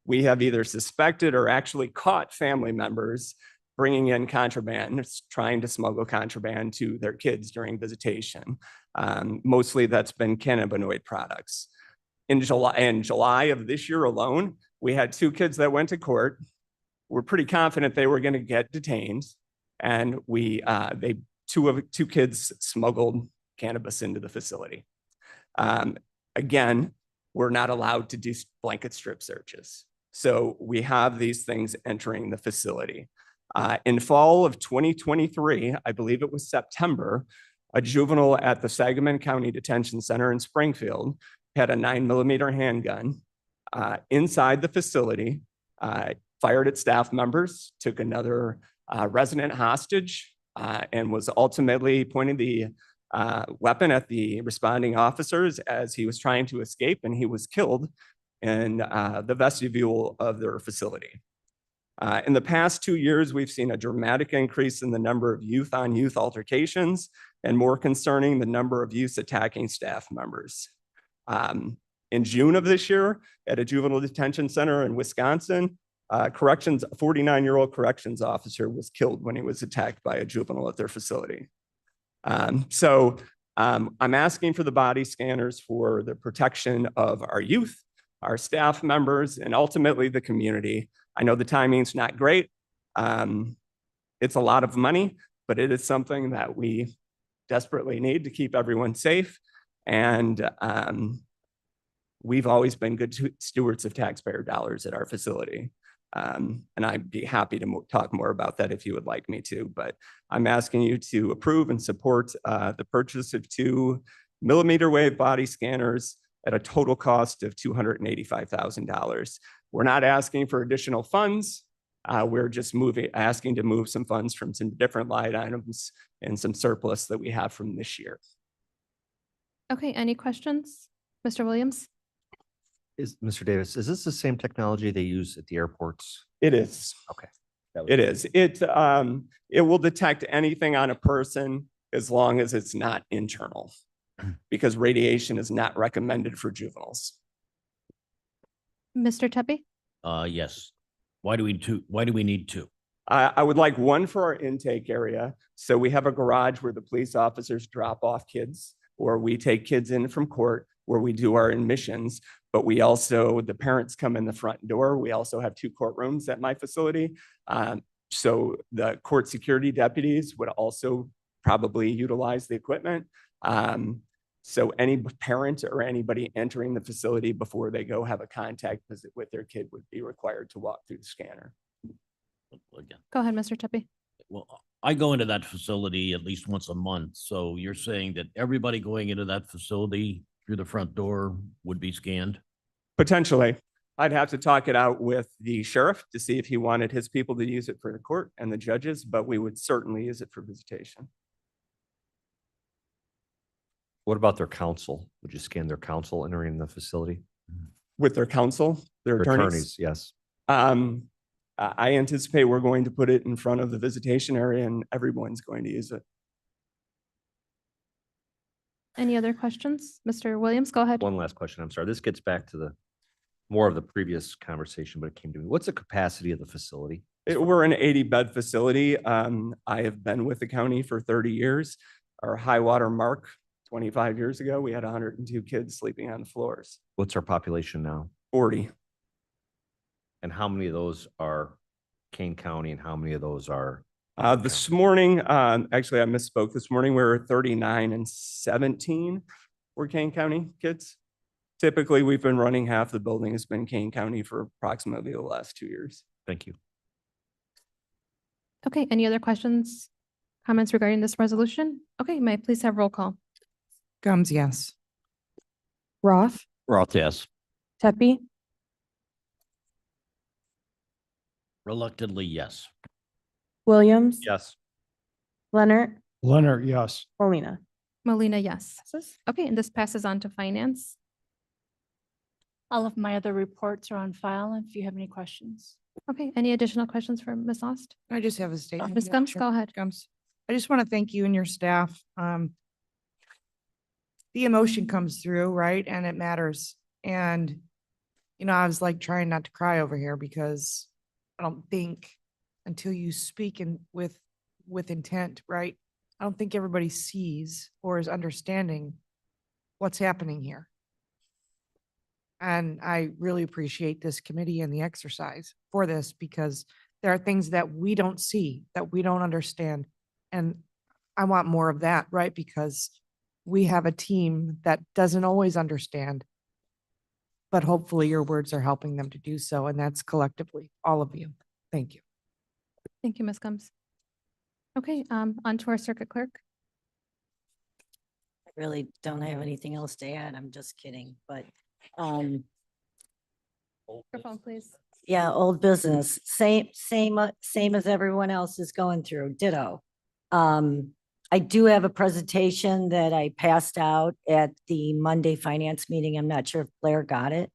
we have either suspected or actually caught family members bringing in contraband, trying to smuggle contraband to their kids during visitation. Mostly that's been cannabinoid products. In July of this year alone, we had 2 kids that went to court. We're pretty confident they were going to get detained, and two kids smuggled cannabis into the facility. Again, we're not allowed to do blanket strip searches. So we have these things entering the facility. In fall of 2023, I believe it was September, a juvenile at the Sangamon County Detention Center in Springfield had a 9mm handgun inside the facility, fired at staff members, took another resident hostage, and was ultimately pointing the weapon at the responding officers as he was trying to escape, and he was killed in the vestibule of their facility. In the past 2 years, we've seen a dramatic increase in the number of youth-on-youth altercations, and more concerning, the number of youths attacking staff members. In June of this year, at a juvenile detention center in Wisconsin, a 49-year-old corrections officer was killed when he was attacked by a juvenile at their facility. So I'm asking for the body scanners for the protection of our youth, our staff members, and ultimately the community. I know the timing's not great. It's a lot of money, but it is something that we desperately need to keep everyone safe. And we've always been good stewards of taxpayer dollars at our facility. And I'd be happy to talk more about that if you would like me to, but I'm asking you to approve and support the purchase of 2 millimeter wave body scanners at a total cost of $285,000. We're not asking for additional funds. We're just asking to move some funds from some different line items and some surplus that we have from this year. Okay, any questions? Mr. Williams? Mr. Davis, is this the same technology they use at the airports? It is. Okay. It is. It will detect anything on a person as long as it's not internal, because radiation is not recommended for juveniles. Mr. Tubby? Yes. Why do we need two? I would like one for our intake area. So we have a garage where the police officers drop off kids, or we take kids in from court where we do our admissions. But we also, the parents come in the front door. We also have 2 courtrooms at my facility. So the court security deputies would also probably utilize the equipment. So any parent or anybody entering the facility before they go have a contact visit with their kid would be required to walk through the scanner. Again, Go ahead, Mr. Tubby. well, I go into that facility at least once a month. So you're saying that everybody going into that facility through the front door would be scanned? Potentially. I'd have to talk it out with the sheriff to see if he wanted his people to use it for the court and the judges, but we would certainly use it for visitation. What about their counsel? Would you scan their counsel entering the facility? With their counsel, their attorneys. Yes. I anticipate we're going to put it in front of the visitation area and everyone's going to use it. Any other questions? Mr. Williams, go ahead. One last question. I'm sorry. This gets back to the more of the previous conversation, but it came to me. What's the capacity of the facility? We're an 80-bed facility. I have been with the county for 30 years. Our high water mark 25 years ago, we had 102 kids sleeping on the floors. What's our population now? 40. And how many of those are Kane County and how many of those are? This morning, actually I misspoke. This morning we were 39 and 17 were Kane County kids. Typically, we've been running half the building has been Kane County for approximately the last 2 years. Thank you. Okay, any other questions, comments regarding this resolution? Okay, may I please have roll call? Gums, yes. Roth, Roth, yes. Tepe, Reluctantly, yes. Williams, Yes. Leonard, Leonard, yes. Molina. Molina, yes. Okay, and this passes on to finance. All of my other reports are on file if you have any questions. Okay, any additional questions for Ms. Ost? I just have a statement. Ms. Gums, go ahead. Gums. I just want to thank you and your staff. The emotion comes through, right? And it matters. And, I was like trying not to cry over here because I don't think until you speak with intent, right? I don't think everybody sees or is understanding what's happening here. And I really appreciate this committee and the exercise for this because there are things that we don't see, that we don't understand. And I want more of that, right? Because we have a team that doesn't always understand, but hopefully your words are helping them to do so. And that's collectively, all of you. Thank you. Thank you, Ms. Gums. Okay, on to our circuit clerk. I really don't have anything else to add. I'm just kidding, but Microphone, please. yeah, old business, same as everyone else is going through, ditto. I do have a presentation that I passed out at the Monday finance meeting. I'm not sure if Blair got it.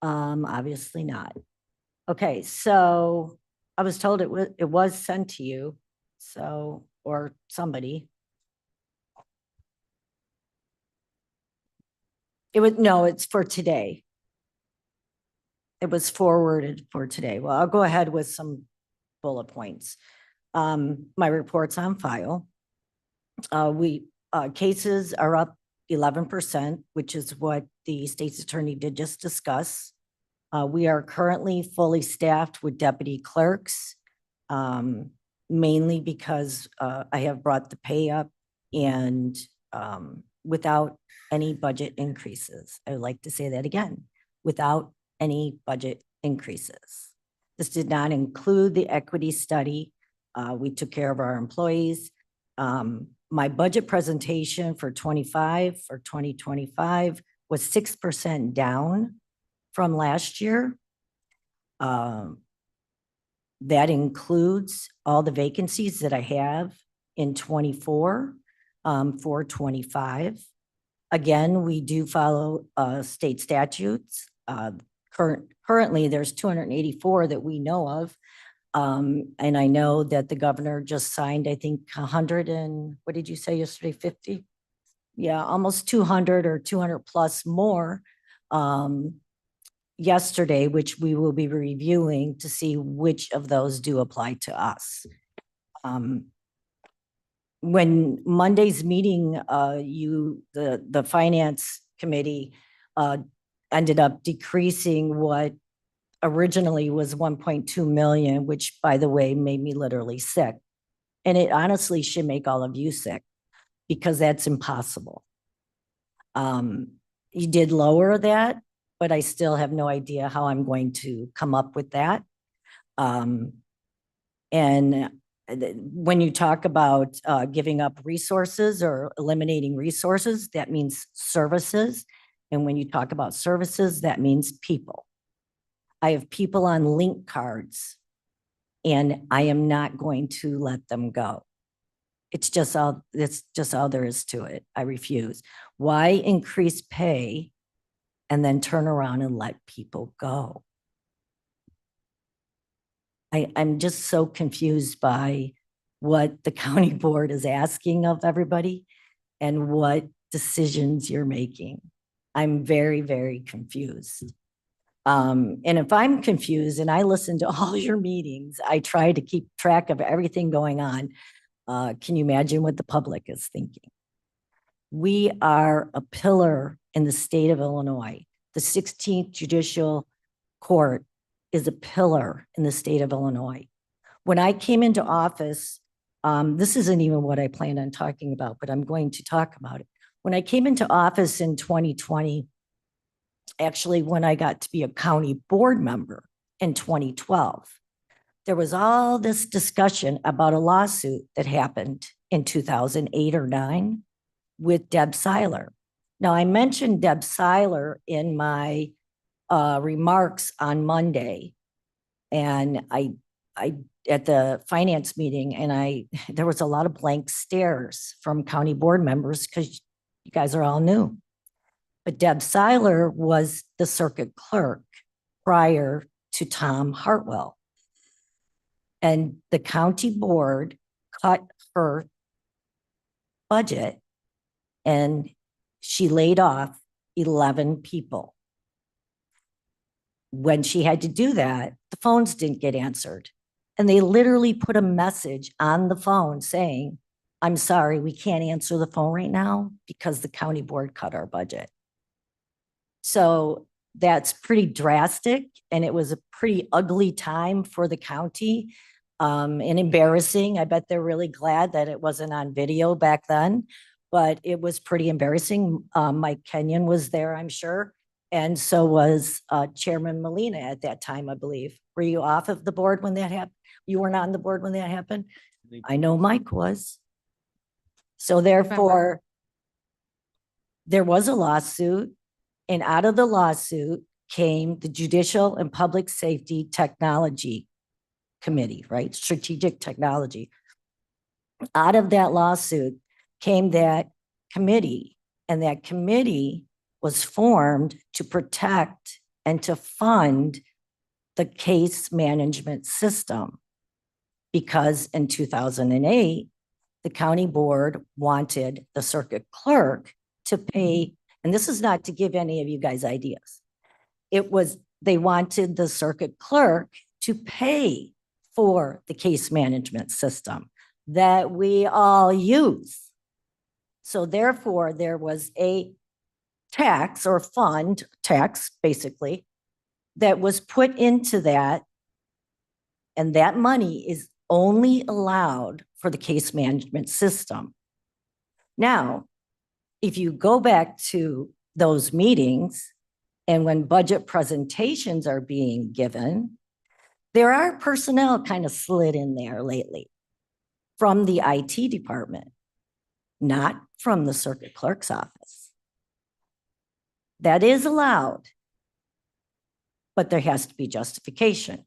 Obviously not. Okay, so I was told it was sent to you, so, or somebody. No, it's for today. It was forwarded for today. Well, I'll go ahead with some bullet points. My report's on file. Cases are up 11%, which is what the state's attorney did just discuss. We are currently fully staffed with deputy clerks, mainly because I have brought the pay up and without any budget increases. I would like to say that again, without any budget increases. This did not include the equity study. We took care of our employees. My budget presentation for 2025 was 6% down from last year. That includes all the vacancies that I have in 24 for 25. Again, we do follow state statutes. Currently, there's 284 that we know of. And I know that the governor just signed, I think, 100 and, what did you say yesterday, 50? Yeah, almost 200 or 200 plus more yesterday, which we will be reviewing to see which of those do apply to us. When Monday's meeting, the finance committee ended up decreasing what originally was 1.2 million, which, by the way, made me literally sick. And it honestly should make all of you sick because that's impossible. You did lower that, but I still have no idea how I'm going to come up with that. And when you talk about giving up resources or eliminating resources, that means services. And when you talk about services, that means people. I have people on link cards and I am not going to let them go. It's just all there is to it. I refuse. Why increase pay and then turn around and let people go? I'm just so confused by what the county board is asking of everybody and what decisions you're making. I'm very, very confused. And if I'm confused and I listen to all your meetings, I try to keep track of everything going on. Can you imagine what the public is thinking? We are a pillar in the state of Illinois. The 16th Judicial Court is a pillar in the state of Illinois. When I came into office, this isn't even what I planned on talking about, but I'm going to talk about it. When I came into office in 2020, actually when I got to be a county board member in 2012, there was all this discussion about a lawsuit that happened in 2008 or 9 with Deb Seiler. Now, I mentioned Deb Seiler in my remarks on Monday, and I at the finance meeting, and there was a lot of blank stares from county board members because you guys are all new. But Deb Seiler was the circuit clerk prior to Tom Hartwell. And the county board cut her budget and she laid off 11 people. When she had to do that, the phones didn't get answered. And they literally put a message on the phone saying, I'm sorry, we can't answer the phone right now because the county board cut our budget. So that's pretty drastic. And it was a pretty ugly time for the county and embarrassing. I bet they're really glad that it wasn't on video back then, but it was pretty embarrassing. Mike Kenyon was there, I'm sure. And so was Chairman Molina at that time, I believe. Were you off of the board when that happened? You weren't on the board when that happened? I know Mike was. So therefore, there was a lawsuit, and out of the lawsuit came the Judicial and Public Safety Technology Committee, right? Strategic Technology. Out of that lawsuit came that committee, and that committee was formed to protect and to fund the case management system. Because in 2008, the county board wanted the circuit clerk to pay, and this is not to give any of you guys ideas. It was, they wanted the circuit clerk to pay for the case management system that we all use. So therefore, there was a tax or fund, tax basically, that was put into that. And that money is only allowed for the case management system. Now, if you go back to those meetings and when budget presentations are being given, there are personnel kind of slid in there lately from the IT department, not from the circuit clerk's office. That is allowed, but there has to be justification.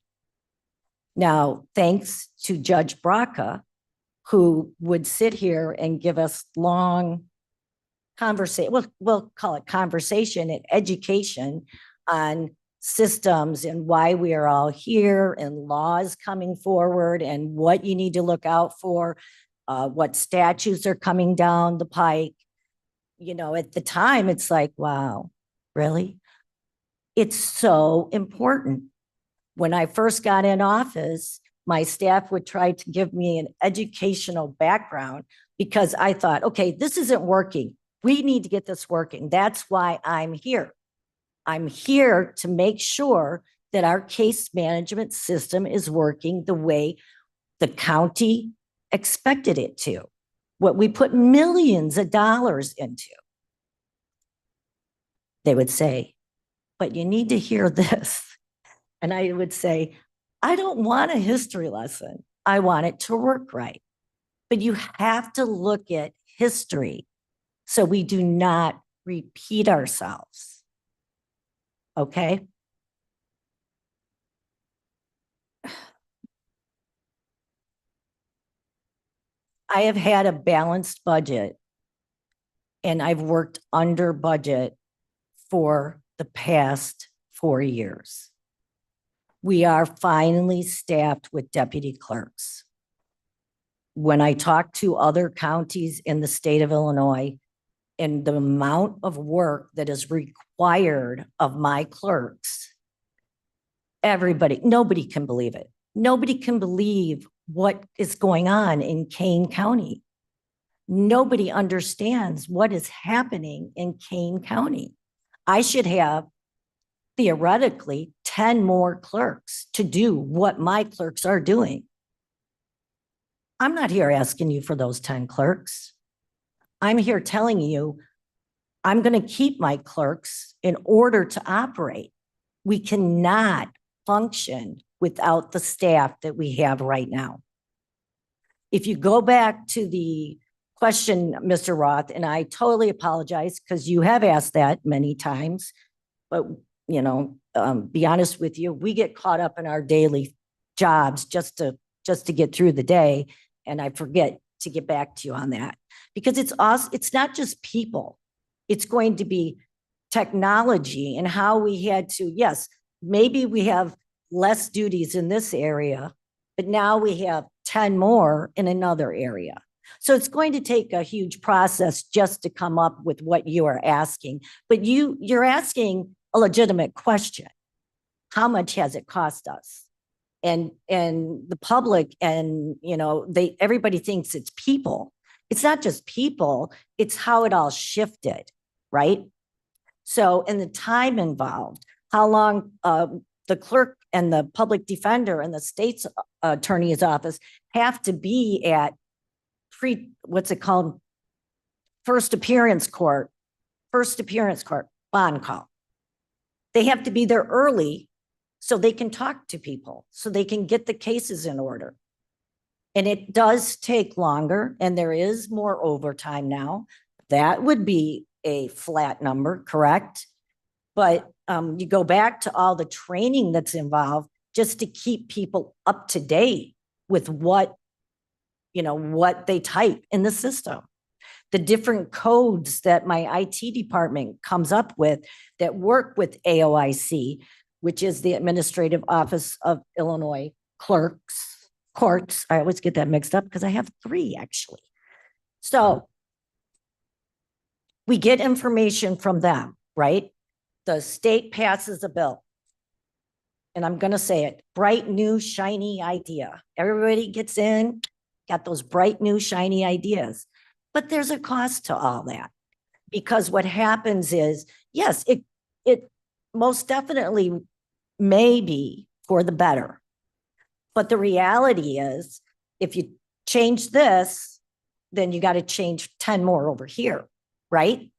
Now, thanks to Judge Braca, who would sit here and give us long conversation, we'll call it conversation and education on systems and why we are all here and laws coming forward and what you need to look out for, what statutes are coming down the pike. You know, at the time, it's like, wow, really? It's so important. When I first got in office, my staff would try to give me an educational background because I thought, okay, this isn't working. We need to get this working. That's why I'm here. I'm here to make sure that our case management system is working the way the county expected it to, what we put millions of dollars into. They would say, but you need to hear this. And I would say, I don't want a history lesson. I want it to work right. But you have to look at history so we do not repeat ourselves. Okay? I have had a balanced budget and I've worked under budget for the past 4 years. We are finally staffed with deputy clerks. When I talk to other counties in the state of Illinois and the amount of work that is required of my clerks, nobody can believe it. Nobody can believe what is going on in Kane County. Nobody understands what is happening in Kane County. I should have theoretically 10 more clerks to do what my clerks are doing. I'm not here asking you for those 10 clerks. I'm here telling you, I'm going to keep my clerks in order to operate. We cannot function without the staff that we have right now. If you go back to the question, Mr. Roth, and I totally apologize because you have asked that many times, but you know, be honest with you, we get caught up in our daily jobs just to get through the day. And I forget to get back to you on that because it's us. It's not just people. It's going to be technology and how we had to, yes, maybe we have less duties in this area, but now we have 10 more in another area. So it's going to take a huge process just to come up with what you are asking, but you're asking a legitimate question. How much has it cost us? And the public and, you know, everybody thinks it's people. It's not just people, it's how it all shifted, right? So, and the time involved, how long the clerk and the public defender and the state's attorney's office have to be at what's it called? First appearance court, bond call. They have to be there early so they can talk to people, so they can get the cases in order. And it does take longer, and there is more overtime now. That would be a flat number, correct? But you go back to all the training that's involved just to keep people up to date with what they type in the system. The different codes that my IT department comes up with that work with AOIC, which is the Administrative Office of Illinois Courts. I always get that mixed up because I have 3 actually. So we get information from them, right? The state passes a bill. And I'm going to say it, bright, new, shiny idea. Everybody gets in, got those bright, new, shiny ideas. But there's a cost to all that. Because what happens is, yes, it most definitely may be for the better. But the reality is, if you change this, then you got to change 10 more over here, right?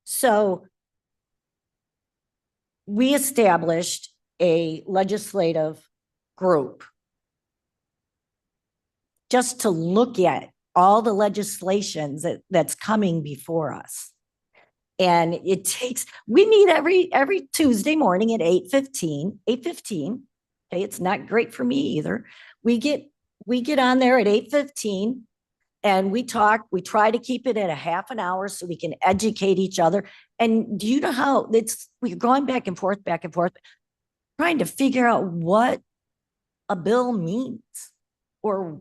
So we established a legislative group just to look at all the legislations that's coming before us. And it takes, we meet every Tuesday morning at 8:15. Okay, it's not great for me either. We get on there at 8:15 And we talk, we try to keep it at a half an hour so we can educate each other. And do you know how we're going back and forth, trying to figure out what a bill means? Or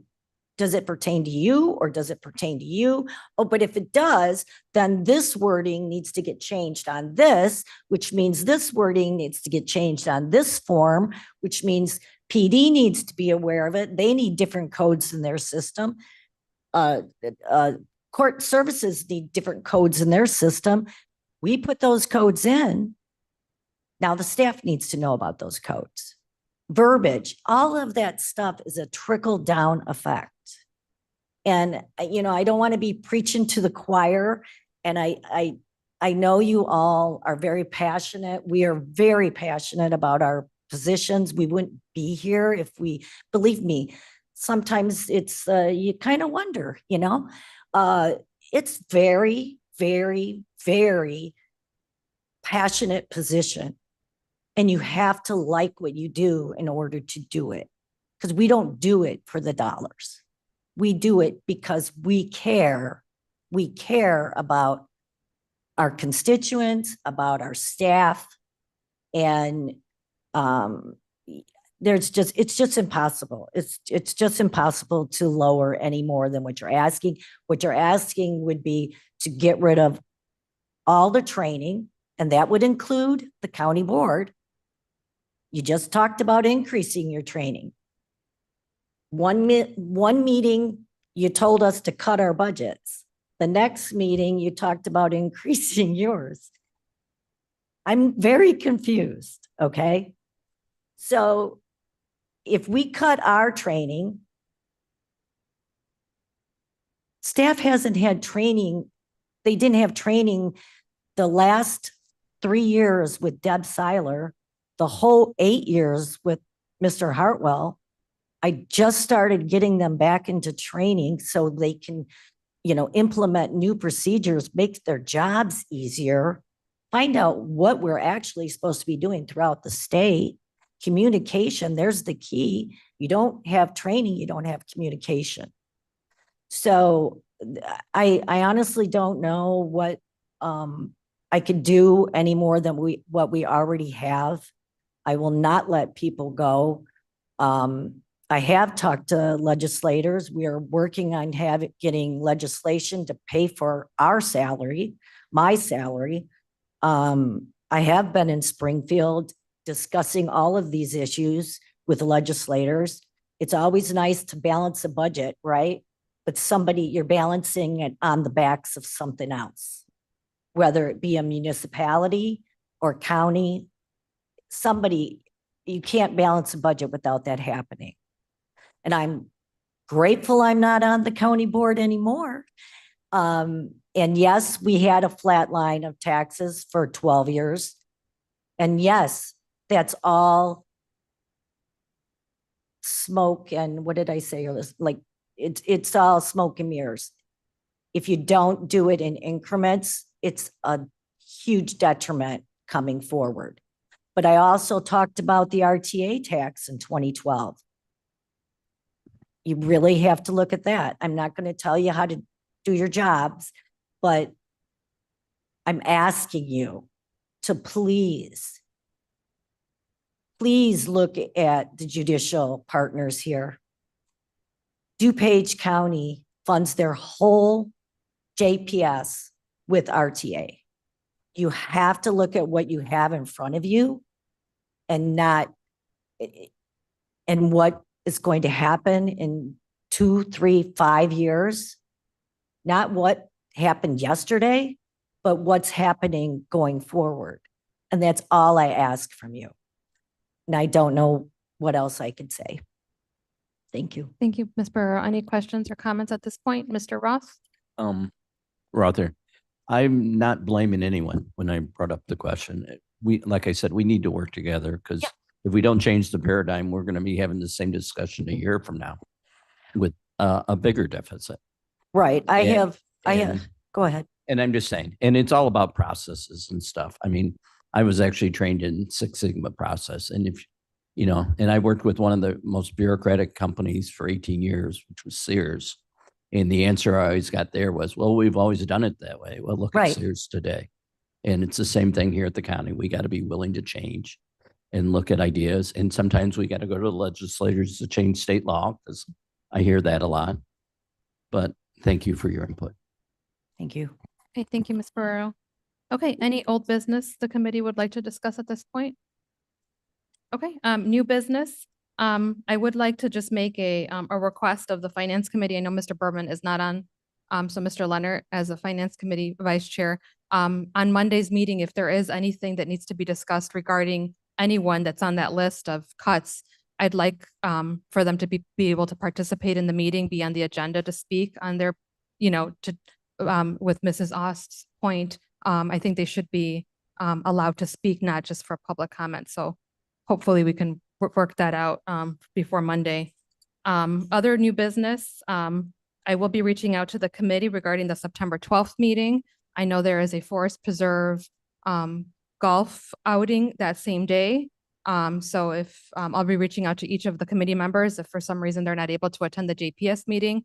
does it pertain to you or does it pertain to you? Oh, but if it does, then this wording needs to get changed on this, which means this wording needs to get changed on this form, which means PD needs to be aware of it. They need different codes in their system. Court services need different codes in their system. We put those codes in. Now the staff needs to know about those codes. Verbiage, all of that stuff is a trickle down effect. And, I don't want to be preaching to the choir. And I know you all are very passionate. We are very passionate about our positions. We wouldn't be here if believe me, sometimes it's, you kind of wonder, it's very, very, very passionate position. And you have to like what you do in order to do it. Because we don't do it for the dollars. We do it because we care. We care about our constituents, about our staff. And it's just impossible. It's just impossible to lower any more than what you're asking. What you're asking would be to get rid of all the training, and that would include the county board. You just talked about increasing your training. One meeting, you told us to cut our budgets. The next meeting, you talked about increasing yours. I'm very confused, okay? So if we cut our training, staff hasn't had training. They didn't have training the last 3 years with Deb Seiler, the whole 8 years with Mr. Hartwell. I just started getting them back into training so they can, implement new procedures, make their jobs easier, find out what we're actually supposed to be doing throughout the state. Communication, there's the key. You don't have training, you don't have communication. So I honestly don't know what I could do any more than what we already have. I will not let people go. I have talked to legislators. We are working on getting legislation to pay for our salary, my salary. I have been in Springfield discussing all of these issues with legislators. It's always nice to balance a budget, right? But you're balancing it on the backs of something else, whether it be a municipality or county. You can't balance a budget without that happening. And I'm grateful I'm not on the county board anymore. And yes, we had a flat line of taxes for 12 years. And yes, that's all smoke. And what did I say? Like, it's all smoke and mirrors. If you don't do it in increments, it's a huge detriment coming forward. But I also talked about the RTA tax in 2012. You really have to look at that. I'm not going to tell you how to do your jobs, but I'm asking you to please look at the judicial partners here. DuPage County funds their whole JPS with RTA. You have to look at what you have in front of you and what is going to happen in 2, 3, 5 years. Not what happened yesterday, but what's happening going forward. And that's all I ask from you. And I don't know what else I could say. Thank you. Thank you, Ms. Burrow. Any questions or comments at this point? Mr. Ross? We're out there. I'm not blaming anyone when I brought up the question. Like I said, we need to work together because if we don't change the paradigm, we're going to be having the same discussion a year from now with a bigger deficit. Right. I have, go ahead. And I'm just saying, and it's all about processes and stuff. I mean, I was actually trained in Six Sigma process. And and I worked with one of the most bureaucratic companies for 18 years, which was Sears. And the answer I always got there was, well, we've always done it that way. Well, look at Right. Sears today. And it's the same thing here at the county. We got to be willing to change and look at ideas. And sometimes we got to go to the legislators to change state law, because I hear that a lot. But thank you for your input. Thank you. Okay, thank you, Ms. Ferrero. Okay, any old business the committee would like to discuss at this point? Okay, new business. I would like to just make a request of the Finance Committee. I know Mr. Berman is not on. So Mr. Leonard, as a Finance Committee Vice Chair, on Monday's meeting, if there is anything that needs to be discussed regarding anyone that's on that list of cuts, I'd like for them to be able to participate in the meeting, be on the agenda to speak on their, with Mrs. Ost's point, I think they should be allowed to speak, not just for public comment. So hopefully we can work that out before Monday. Other new business, I will be reaching out to the committee regarding the September 12th meeting. I know there is a Forest Preserve golf outing that same day. So if I'll be reaching out to each of the committee members, if for some reason they're not able to attend the JPS meeting,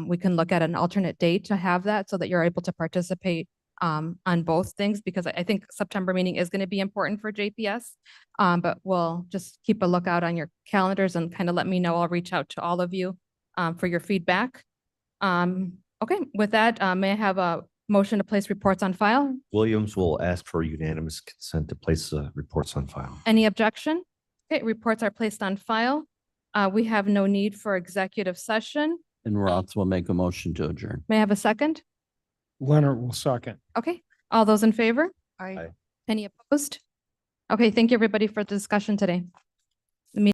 we can look at an alternate date to have that so that you're able to participate on both things, because I think September meeting is going to be important for JPS. But we'll just keep a lookout on your calendars and kind of let me know. I'll reach out to all of you for your feedback. Okay, with that, may I have a motion to place reports on file? Williams will ask for unanimous consent to place the reports on file. Any objection? Okay, reports are placed on file. We have no need for executive session. And Roth will make a motion to adjourn. May I have a second? Leonard will second. Okay, all those in favor? I. Any opposed? Okay, thank you, everybody, for the discussion today.